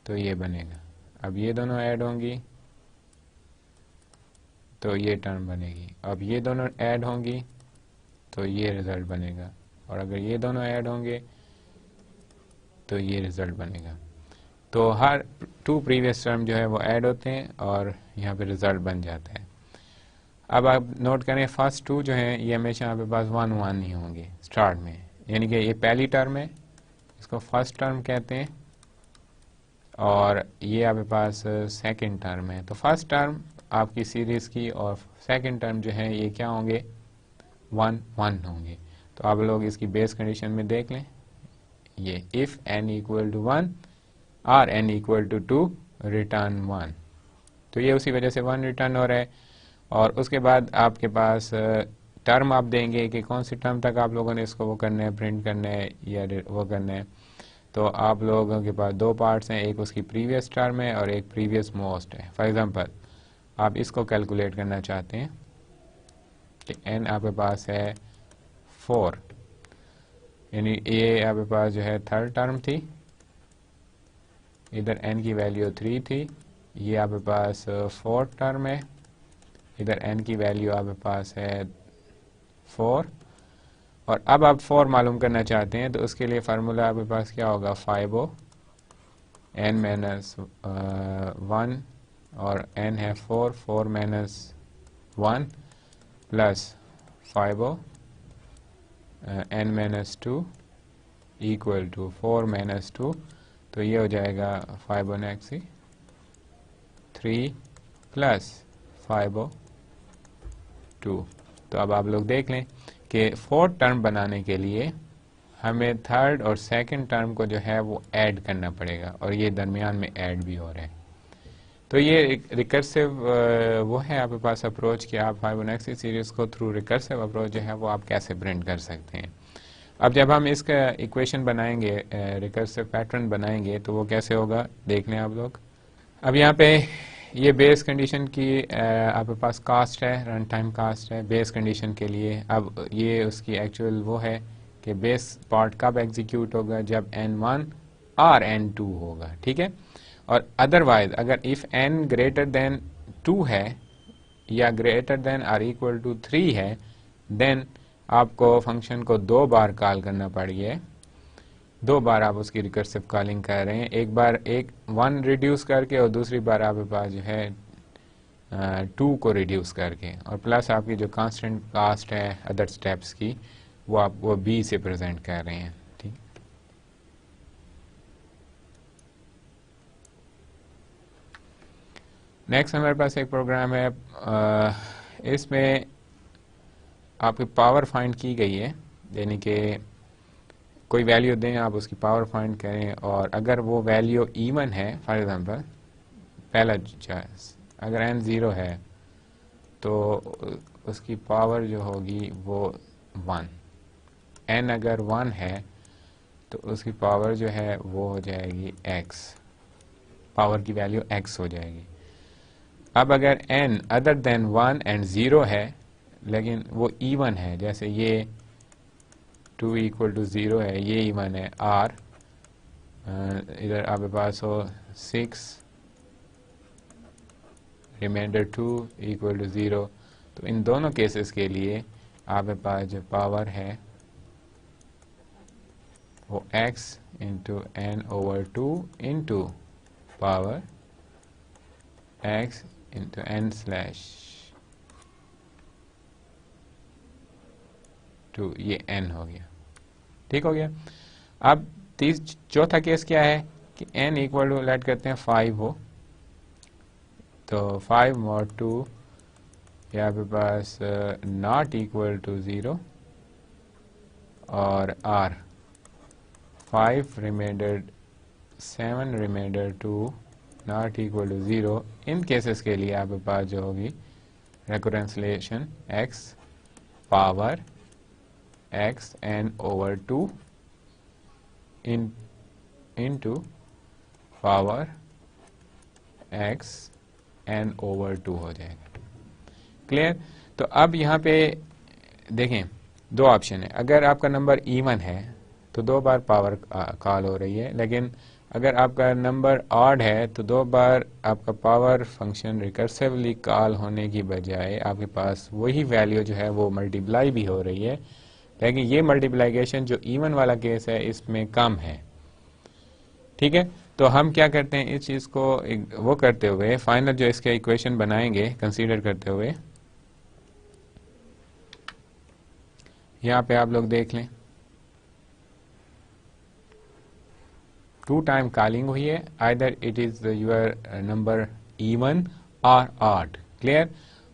तो ये बनेगा, अब ये दोनों ऐड होंगी तो ये टर्म बनेगी, अब ये दोनों ऐड होंगी तो ये रिज़ल्ट बनेगा, और अगर ये दोनों ऐड होंगे तो ये रिज़ल्ट बनेगा। तो हर टू प्रीवियस टर्म जो है वो ऐड होते हैं और यहाँ पे रिज़ल्ट बन जाता है। अब आप नोट करें फर्स्ट टू जो हैं ये हमेशा आपके पास 1 1 ही होंगे स्टार्ट में, यानी कि ये पहली टर्म है, इसको फर्स्ट टर्म कहते हैं, और ये आपके पास सेकंड टर्म है। तो फर्स्ट टर्म आपकी सीरीज़ की और सेकंड टर्म जो है ये क्या होंगे? 1 1 होंगे। तो आप लोग इसकी बेस कंडीशन में देख लें, ये इफ़ n इक्वल टू 1 और n इक्वल टू 2 रिटर्न 1, तो ये उसी वजह से 1 रिटर्न हो रहा है। और उसके बाद आपके पास टर्म आप देंगे कि कौन सी टर्म तक आप लोगों ने इसको वो करना है, प्रिंट करना है या वो करना है। तो आप लोगों के पास दो पार्ट्स हैं, एक उसकी प्रीवियस टर्म है और एक प्रीवियस मोस्ट है। फॉर एग्जांपल आप इसको कैलकुलेट करना चाहते हैं कि n आपके पास है 4, यानी ये आपके पास जो है थर्ड टर्म थी, इधर n की वैल्यू 3 थी, ये आपके पास फोर्थ टर्म है, इधर n की वैल्यू आपके पास है 4, और अब आप 4 मालूम करना चाहते हैं तो उसके लिए फार्मूला आपके पास क्या होगा? 5o n माइनस 1 और n है 4, 4 minus 1 plus 5o n minus 2 equal to 4 minus 2, तो ये हो जाएगा फाइबोनेक्सी 3 प्लस 5o 2। तो अब आप लोग देख लें कि फोर्थ टर्म बनाने के लिए हमें थर्ड और सेकंड टर्म को जो है वो ऐड करना पड़ेगा, और ये दरमियान में ऐड भी हो रहा है। तो ये एक रिकर्सिव वो है आपके पास अप्रोच कि आप फाइबोनेक्सी सीरीज़ को थ्रू रिकर्सिव अप्रोच जो है वो आप कैसे प्रिंट कर सकते हैं। अब जब हम इसका इक्वेशन बनाएंगे, रिकर्सिव पैटर्न बनाएंगे, तो वो कैसे होगा देख लें आप लोग। अब यहाँ पे ये बेस कंडीशन की आपके पास कास्ट है, रन टाइम कास्ट है बेस कंडीशन के लिए। अब ये उसकी एक्चुअल वो है कि बेस पार्ट कब एग्जीक्यूट होगा? जब n1 और n2 होगा, ठीक है। और अदरवाइज अगर इफ़ n ग्रेटर देन 2 है या ग्रेटर देन और इक्वल टू 3 है, देन आपको फंक्शन को 2 बार कॉल करना पड़ेगा। 2 बार आप उसकी रिकर्सिव कॉलिंग कर रहे हैं, एक बार 1 रिड्यूस करके और दूसरी बार आपके पास जो है 2 को रिड्यूस करके, और प्लस आपकी जो कांस्टेंट कास्ट है अदर स्टेप्स की वो आप वो b से प्रेजेंट कर रहे हैं, ठीक। नेक्स्ट हमारे पास एक प्रोग्राम है, इसमें आपकी पावर फाइंड की गई है, यानी कि कोई वैल्यू दें, आप उसकी पावर फाइंड करें, और अगर वो वैल्यू इवन है, फॉर एग्जांपल पहला चॉइस अगर n 0 है तो उसकी पावर जो होगी वो 1, n अगर 1 है तो उसकी पावर जो है वो हो जाएगी x, पावर की वैल्यू x हो जाएगी। अब अगर n अदर देन 1 एंड 0 है लेकिन वो इवन है, जैसे ये 2 इक्वल टू 0 है, ये इवन है, r इधर आपके पास हो 6 रिमाइंडर 2 इक्वल टू 0, तो इन दोनों केसेस के लिए आपके पास जो पावर है वो x into n over 2 into power x into n slash 2, ये n हो गया, ठीक हो गया। अब चौथा केस क्या है कि n इक्वल टू लेट करते हैं 5 हो, तो 5 mod 2 यहाँ पे पास नॉट इक्वल टू 0 और r 5 remainder 7 remainder 2 not equal to 0। इन केसेस के लिए आपके पास जो होगी recurrence relation x power x n over 2 into power x n over 2 हो जाएगा। क्लियर? तो अब यहाँ पे देखें दो ऑप्शन है। अगर आपका नंबर इवन है तो 2 बार पावर कॉल हो रही है, लेकिन अगर आपका नंबर ऑड है तो 2 बार आपका पावर फंक्शन रिकर्सिवली कॉल होने की बजाय आपके पास वही वैल्यू जो है वो मल्टीप्लाई भी हो रही है, लेकिन ये मल्टीप्लाइकेशन जो इवन वाला केस है इसमें कम है। ठीक है, तो हम क्या करते हैं, इस चीज़ को वो करते हुए फाइनल जो इसके इक्वेशन बनाएंगे कंसीडर करते हुए, यहाँ पे आप लोग देख लें 2 टाइम कॉलिंग हुई है, either it is your number even और ऑड। क्लियर?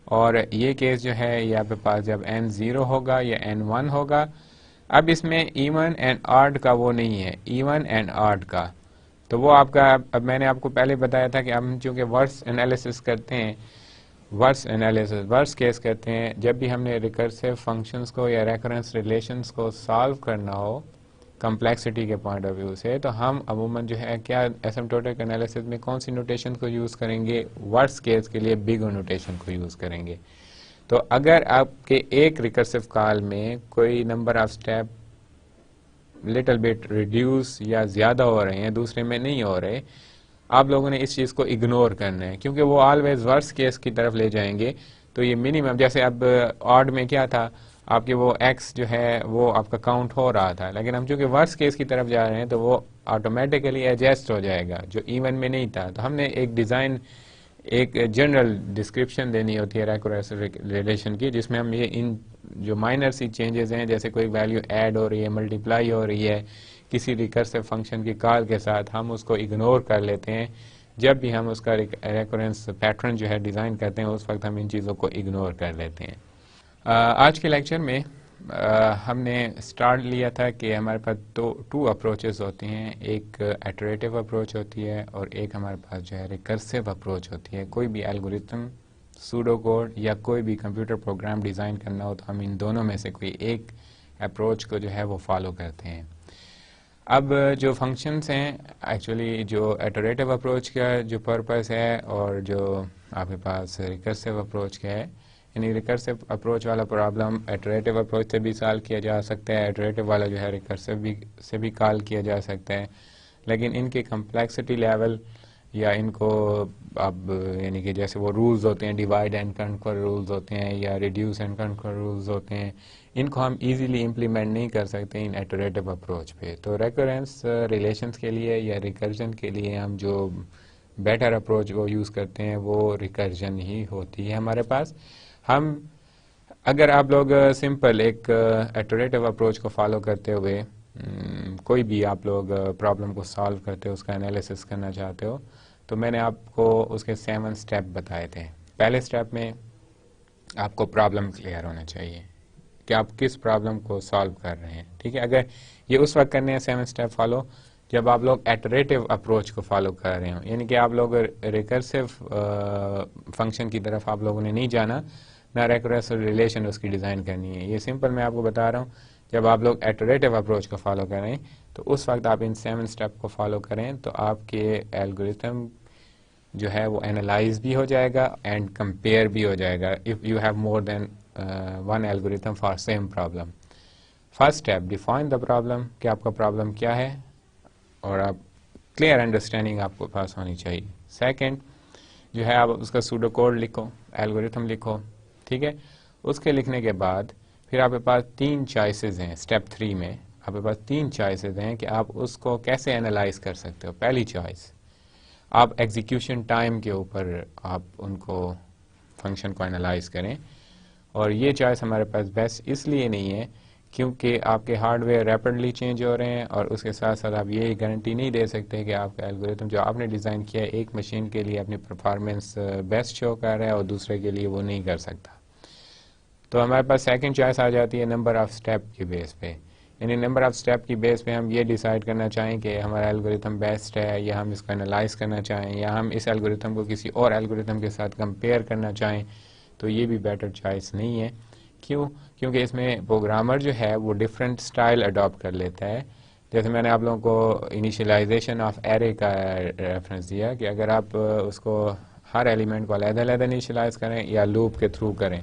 और ये केस जो है ये आपके पास जब n 0 होगा या n 1 होगा। अब इसमें इवन एंड ऑड का वो नहीं है, इवन एंड ऑड का तो वो आपका, अब मैंने आपको पहले बताया था कि हम चूंकि वर्स एनालिसिस करते हैं, वर्स केस करते हैं, जब भी हमने रिकर्सिव फंक्शंस को या रेकरेंस रिलेशंस को सॉल्व करना हो कम्प्लेक्सिटी के पॉइंट ऑफ व्यू से, तो हम अमूमन जो है क्या एसिम्प्टोटिक एनालिसिस में कौन सी नोटेशन को यूज़ करेंगे, वर्स केस के लिए बिग नोटेशन को यूज़ करेंगे। तो अगर आपके एक रिकर्सिव कॉल में कोई number of step little bit reduce या ज़्यादा हो रहे हैं, दूसरे में नहीं हो रहे, आप लोगों ने इस चीज़ को इग्नोर करना है, क्योंकि वो ऑलवेज वर्स केस की तरफ ले जाएंगे। तो ये मिनिमम, जैसे अब ऑड में क्या था, आपके वो एक्स जो है वो आपका काउंट हो रहा था, लेकिन हम चूंकि वर्स केस की तरफ जा रहे हैं तो वो ऑटोमेटिकली एडजस्ट हो जाएगा, जो इवन में नहीं था। तो हमने एक डिज़ाइन, एक जनरल डिस्क्रिप्शन देनी होती है रेकरेंस रिलेशन की, जिसमें हम ये इन जो माइनर सी चेंजेस हैं, जैसे कोई वैल्यू ऐड हो रही है, मल्टीप्लाई हो रही है किसी रिकर्सिव फंक्शन की कॉल के साथ, हम उसको इग्नोर कर लेते हैं। जब भी हम उसका रेकरेंस पैटर्न जो है डिज़ाइन करते हैं उस वक्त हम इन चीज़ों को इग्नोर कर लेते हैं। आज के लेक्चर में हमने स्टार्ट लिया था कि हमारे पास टू अप्रोचेस होती हैं, एक इटरेटिव अप्रोच होती है और एक हमारे पास जो है रिकर्सिव अप्रोच होती है। कोई भी एल्गोरिथम, सूडो कोड या कोई भी कंप्यूटर प्रोग्राम डिज़ाइन करना हो तो हम इन दोनों में से कोई एक अप्रोच को जो है वो फॉलो करते हैं। अब जो फंक्शंस हैं, एक्चुअली जो इटरेटिव अप्रोच का जो पर्पस है और जो आपके पास रिकर्सिव अप्रोच का है, यानी रिकर्सिव अप्रोच वाला प्रॉब्लम इटरेटिव अप्रोच से भी सॉल्व किया जा सकता है, इटरेटिव वाला जो है रिकर्सिव से भी कॉल किया जा सकता है, लेकिन इनके कम्प्लेक्सिटी लेवल या इनको अब यानी कि जैसे वो रूल्स होते हैं, डिवाइड एंड कंकर रूल्स होते हैं या रिड्यूस एंड कंकर रूल्स होते हैं, इनको हम इजीली इम्प्लीमेंट नहीं कर सकते इन इटरेटिव अप्रोच पे। तो रेकरेंस रिलेशंस के लिए या रिकर्जन के लिए हम जो बेटर अप्रोच वो यूज़ करते हैं वो रिकर्जन ही होती है हमारे पास। हम अगर आप लोग सिंपल एक इटरेटिव अप्रोच को फॉलो करते हुए कोई भी आप लोग प्रॉब्लम को सॉल्व करते हो, उसका एनालिसिस करना चाहते हो, तो मैंने आपको उसके 7 स्टेप बताए थे। पहले स्टेप में आपको प्रॉब्लम क्लियर होना चाहिए कि आप किस प्रॉब्लम को सॉल्व कर रहे हैं। ठीक है, अगर ये उस वक्त करने हैं 7 स्टेप फॉलो जब आप लोग इटरेटिव अप्रोच को फॉलो कर रहे हो, यानी कि आप लोग रिकर्सिव फंक्शन की तरफ आप लोगों ने नहीं जाना, ना रेकरेंस रिलेशन उसकी डिज़ाइन करनी है। ये सिंपल मैं आपको बता रहा हूँ, जब आप लोग इटरेटिव अप्रोच को फॉलो करें तो उस वक्त आप इन 7 स्टेप को फॉलो करें तो आपके एल्गोरिथम जो है वो एनालाइज भी हो जाएगा एंड कंपेयर भी हो जाएगा if you have more then one algorithm for same problem. First step, define the problem, कि आपका प्रॉब्लम क्या है और आप क्लियर अंडरस्टैंडिंग आपको पास होनी चाहिए। सेकंड जो है आप उसका सूडो कोड लिखो, एल्गोरिथम लिखो। ठीक है, उसके लिखने के बाद फिर आपके पास 3 चॉइसेस हैं। स्टेप 3 में आपके पास 3 चॉइसेस हैं कि आप उसको कैसे एनालाइज कर सकते हो। पहली चॉइस, आप एग्जीक्यूशन टाइम के ऊपर आप उनको फंक्शन को एनालाइज करें, और ये चॉइस हमारे पास बेस्ट इसलिए नहीं है क्योंकि आपके हार्डवेयर रैपिडली चेंज हो रहे हैं और उसके साथ साथ आप ये गारंटी नहीं दे सकते कि आपका एल्गोरिथम जो आपने डिज़ाइन किया है एक मशीन के लिए अपनी परफॉर्मेंस बेस्ट शो कर रहा है और दूसरे के लिए वो नहीं कर सकता। तो हमारे पास सेकंड चॉइस आ जाती है नंबर ऑफ़ स्टेप की बेस पे, यानी नंबर ऑफ़ स्टेप की बेस पे हम ये डिसाइड करना चाहें कि हमारा एल्गोरिथम बेस्ट है या हम इसको एनालाइज करना चाहें या हम इस एल्गोरिथम को किसी और एल्गोरिथम के साथ कंपेयर करना चाहें, तो ये भी बेटर चॉइस नहीं है, क्यों? क्योंकि इसमें प्रोग्रामर जो है वो डिफरेंट स्टाइल अडॉप्ट कर लेता है। जैसे मैंने आप लोगों को इनिशियलाइजेशन ऑफ एरे का रेफरेंस दिया कि अगर आप उसको हर एलिमेंट को अलग-अलग इनिशियलाइज करें या लूप के थ्रू करें।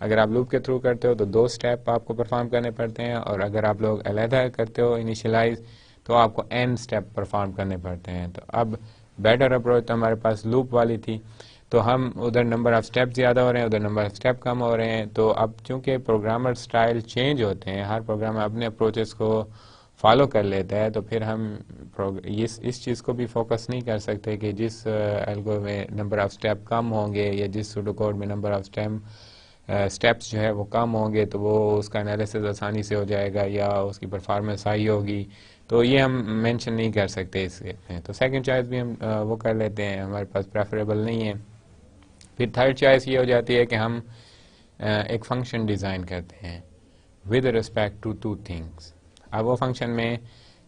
अगर आप लूप के थ्रू करते हो तो 2 स्टेप आपको परफॉर्म करने पड़ते हैं, और अगर आप लोग अलग करते हो इनिशियलाइज तो आपको n स्टेप परफॉर्म करने पड़ते हैं। तो अब बेटर अप्रोच तो हमारे पास लूप वाली थी, तो हम उधर नंबर ऑफ स्टेप ज़्यादा हो रहे हैं, उधर नंबर ऑफ स्टेप कम हो रहे हैं। तो अब चूंकि प्रोग्रामर स्टाइल चेंज होते हैं, हर प्रोग्रामर अपने अप्रोचेस को फॉलो कर लेता है, तो फिर हम इस चीज़ को भी फोकस नहीं कर सकते कि जिस एल्गो में नंबर ऑफ स्टेप कम होंगे या जिस सूडो कोड में नंबर ऑफ स्टेप्स जो है वो कम होंगे तो वो उसका एनालिसिस आसानी से हो जाएगा या उसकी परफॉर्मेंस हाई होगी। तो ये हम मेंशन नहीं कर सकते इसके। तो सेकंड चॉइस भी हम वो कर लेते हैं, हमारे पास प्रेफरेबल नहीं है। फिर थर्ड चॉइस ये हो जाती है कि हम एक फंक्शन डिज़ाइन करते हैं विद रिस्पेक्ट टू 2 थिंग्स। अब वो फंक्शन में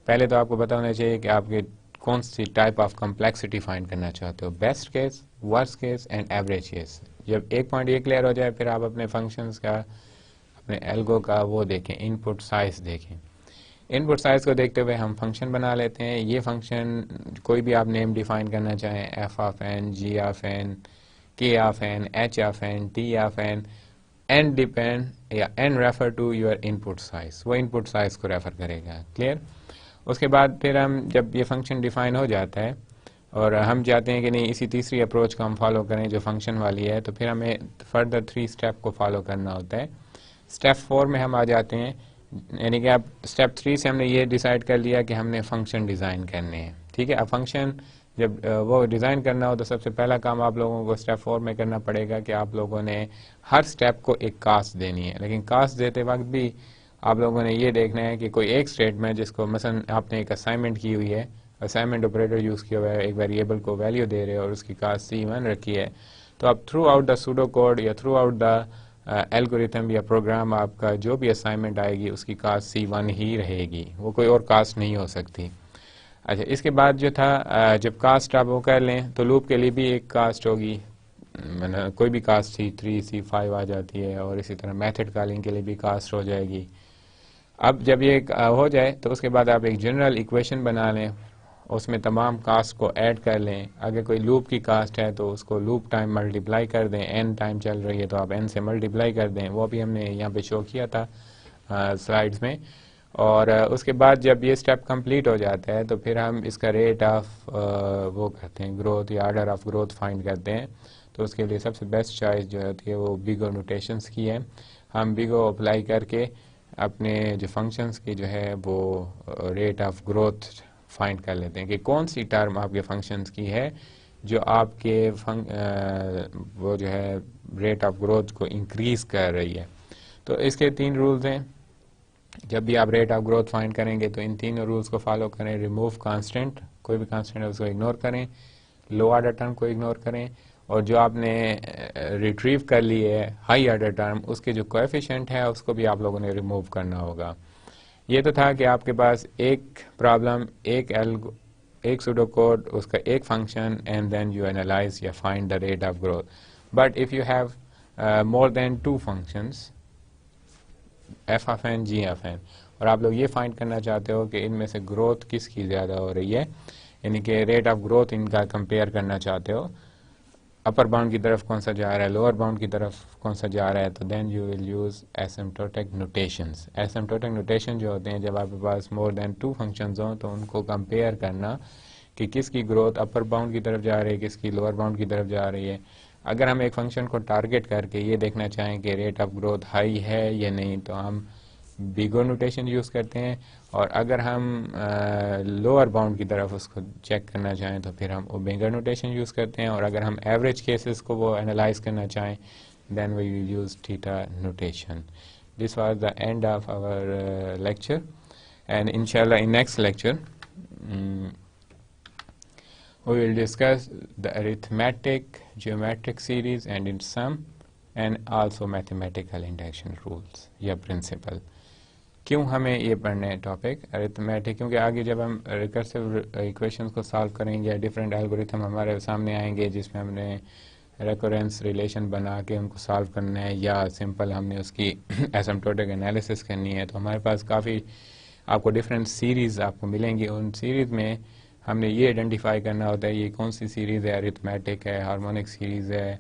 पहले तो आपको पता होना चाहिए कि आपके कौन सी टाइप ऑफ कम्प्लेक्सिटी फाइंड करना चाहते हो, best case, worst case and average case. जब एक पॉइंट ये क्लियर हो जाए फिर आप अपने फंक्शंस का, अपने एल्गो का वो देखें, इनपुट साइज देखें। इनपुट साइज को देखते हुए हम फंक्शन बना लेते हैं। ये फंक्शन कोई भी आप नेम डिफाइन करना चाहें, F of N, G of N, K of N, H of N, T of N, N depend या N refer to your input size, वो इनपुट साइज को रेफर करेगा। क्लियर? उसके बाद फिर हम जब ये फंक्शन डिफाइन हो जाता है और हम चाहते हैं कि नहीं इसी तीसरी अप्रोच को हम फॉलो करें जो फंक्शन वाली है, तो फिर हमें फर्दर 3 स्टेप को फॉलो करना होता है। स्टेप 4 में हम आ जाते हैं, यानी कि अब स्टेप 3 से हमने ये डिसाइड कर लिया कि हमने फंक्शन डिज़ाइन करने हैं। ठीक है, अब फंक्शन जब वो डिज़ाइन करना हो तो सबसे पहला काम आप लोगों को स्टेप 4 में करना पड़ेगा कि आप लोगों ने हर स्टेप को एक कास्ट देनी है। लेकिन कास्ट देते वक्त भी आप लोगों ने ये देखना है कि कोई एक स्टेटमेंट जिसको मसलन आपने एक असाइनमेंट की हुई है, असाइनमेंट ऑपरेटर यूज़ किया हुआ है, एक वेरिएबल को वैल्यू दे रहे हो और उसकी कास्ट C1 रखी है, तो आप through out the pseudo code या थ्रू आउट द एल्गोरिथम या प्रोग्राम आपका जो भी असाइनमेंट आएगी उसकी कास्ट C1 ही रहेगी, वो कोई और कास्ट नहीं हो सकती। अच्छा, इसके बाद जो था जब कास्ट आप वो कर लें तो लूप के लिए भी एक कास्ट होगी, मैंने कोई भी कास्ट C3 C5 आ जाती है, और इसी तरह मेथड कॉलिंग के लिए भी कास्ट हो जाएगी। अब जब ये हो जाए तो उसके बाद आप एक जनरल इक्वेशन बना लें, उसमें तमाम कास्ट को ऐड कर लें। अगर कोई लूप की कास्ट है तो उसको लूप टाइम मल्टीप्लाई कर दें, n टाइम चल रही है तो आप n से मल्टीप्लाई कर दें, वो भी हमने यहाँ पे शो किया था स्लाइड्स में। और उसके बाद जब ये स्टेप कंप्लीट हो जाता है तो फिर हम इसका रेट ऑफ वो करते हैं ग्रोथ या आर्डर ऑफ ग्रोथ फाइंड करते हैं। तो उसके लिए सबसे बेस्ट चॉइस जो होती है वो बिगो नोटेशंस की है। हम बिगो अप्लाई करके अपने जो फंक्शंस की जो है वो रेट ऑफ ग्रोथ फाइंड कर लेते हैं कि कौन सी टर्म आपके फंक्शंस की है जो आपके वो जो है रेट ऑफ ग्रोथ को इंक्रीज कर रही है। तो इसके 3 रूल्स हैं। जब भी आप रेट ऑफ ग्रोथ फाइंड करेंगे तो इन 3 रूल्स को फॉलो करें। रिमूव कांस्टेंट, कोई भी कांस्टेंट है उसको इग्नोर करें, लो ऑर्डर टर्म को इग्नोर करें, और जो आपने रिट्रीव कर ली है हाई ऑर्डर टर्म उसके जो कोएफिशिएंट है उसको भी आप लोगों ने रिमूव करना होगा। ये तो था कि आपके पास एक प्रॉब्लम, एक सूडो कोड, उसका एक function, and then you analyse या find the rate of growth. But if you have more than 2 functions F of N, G of N, और आप लोग ये फाइंड करना चाहते हो कि इनमें से ग्रोथ किसकी ज़्यादा हो रही है, यानी कि रेट ऑफ ग्रोथ इनका कंपेयर करना चाहते हो, अपर बाउंड की तरफ कौन सा जा रहा है, लोअर बाउंड की तरफ कौन सा जा रहा है, तो then you will use asymptotic notations. Asymptotic notation जो होते हैं जब आपके पास मोर देन 2 फंक्शंस हों तो उनको कंपेयर करना कि किसकी ग्रोथ अपर बाउंड की तरफ जा रही है, किसकी लोअर बाउंड की तरफ जा रही है। अगर हम एक फंक्शन को टारगेट करके ये देखना चाहें कि रेट ऑफ ग्रोथ हाई है या नहीं तो हम बिगो नोटेशन यूज़ करते हैं, और अगर हम लोअर बाउंड की तरफ उसको चेक करना चाहें तो फिर हम ओमेगा नोटेशन यूज़ करते हैं, और अगर हम एवरेज केसेस को वो एनालाइज करना चाहें then we will use theta notation. This was the end of our lecture, and इंशाल्लाह in next lecture we will discuss the arithmetic, geometric series and its sum, and also mathematical induction rules या principle। क्यों हमें ये पढ़ने हैं topic arithmetic? क्योंकि आगे जब हम रिकर्सिव इक्वेशंस को सॉल्व करेंगे, डिफरेंट एल्गोरिथम हमारे सामने आएंगे जिसमें हमने रेकरेंस रिलेशन बना के उनको सॉल्व करना है या सिंपल हमने उसकी एसिम्प्टोटिक एनालिसिस करनी है। तो हमारे पास काफ़ी आपको डिफरेंट सीरीज़ आपको मिलेंगी। उन सीरीज़ में हमने ये आइडेंटिफाई करना होता है ये कौन सी सीरीज़ है, अरिथमेटिक है, हार्मोनिक सीरीज़ है,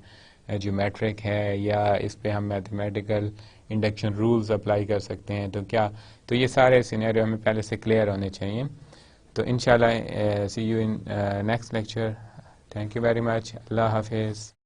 ज्योमेट्रिक है, या इस पे हम मैथमेटिकल इंडक्शन रूल्स अप्लाई कर सकते हैं। तो ये सारे सिनेरियो हमें पहले से क्लियर होने चाहिए। तो इंशाल्लाह see you in next lecture. Thank you very much. अल्लाह हाफिज़।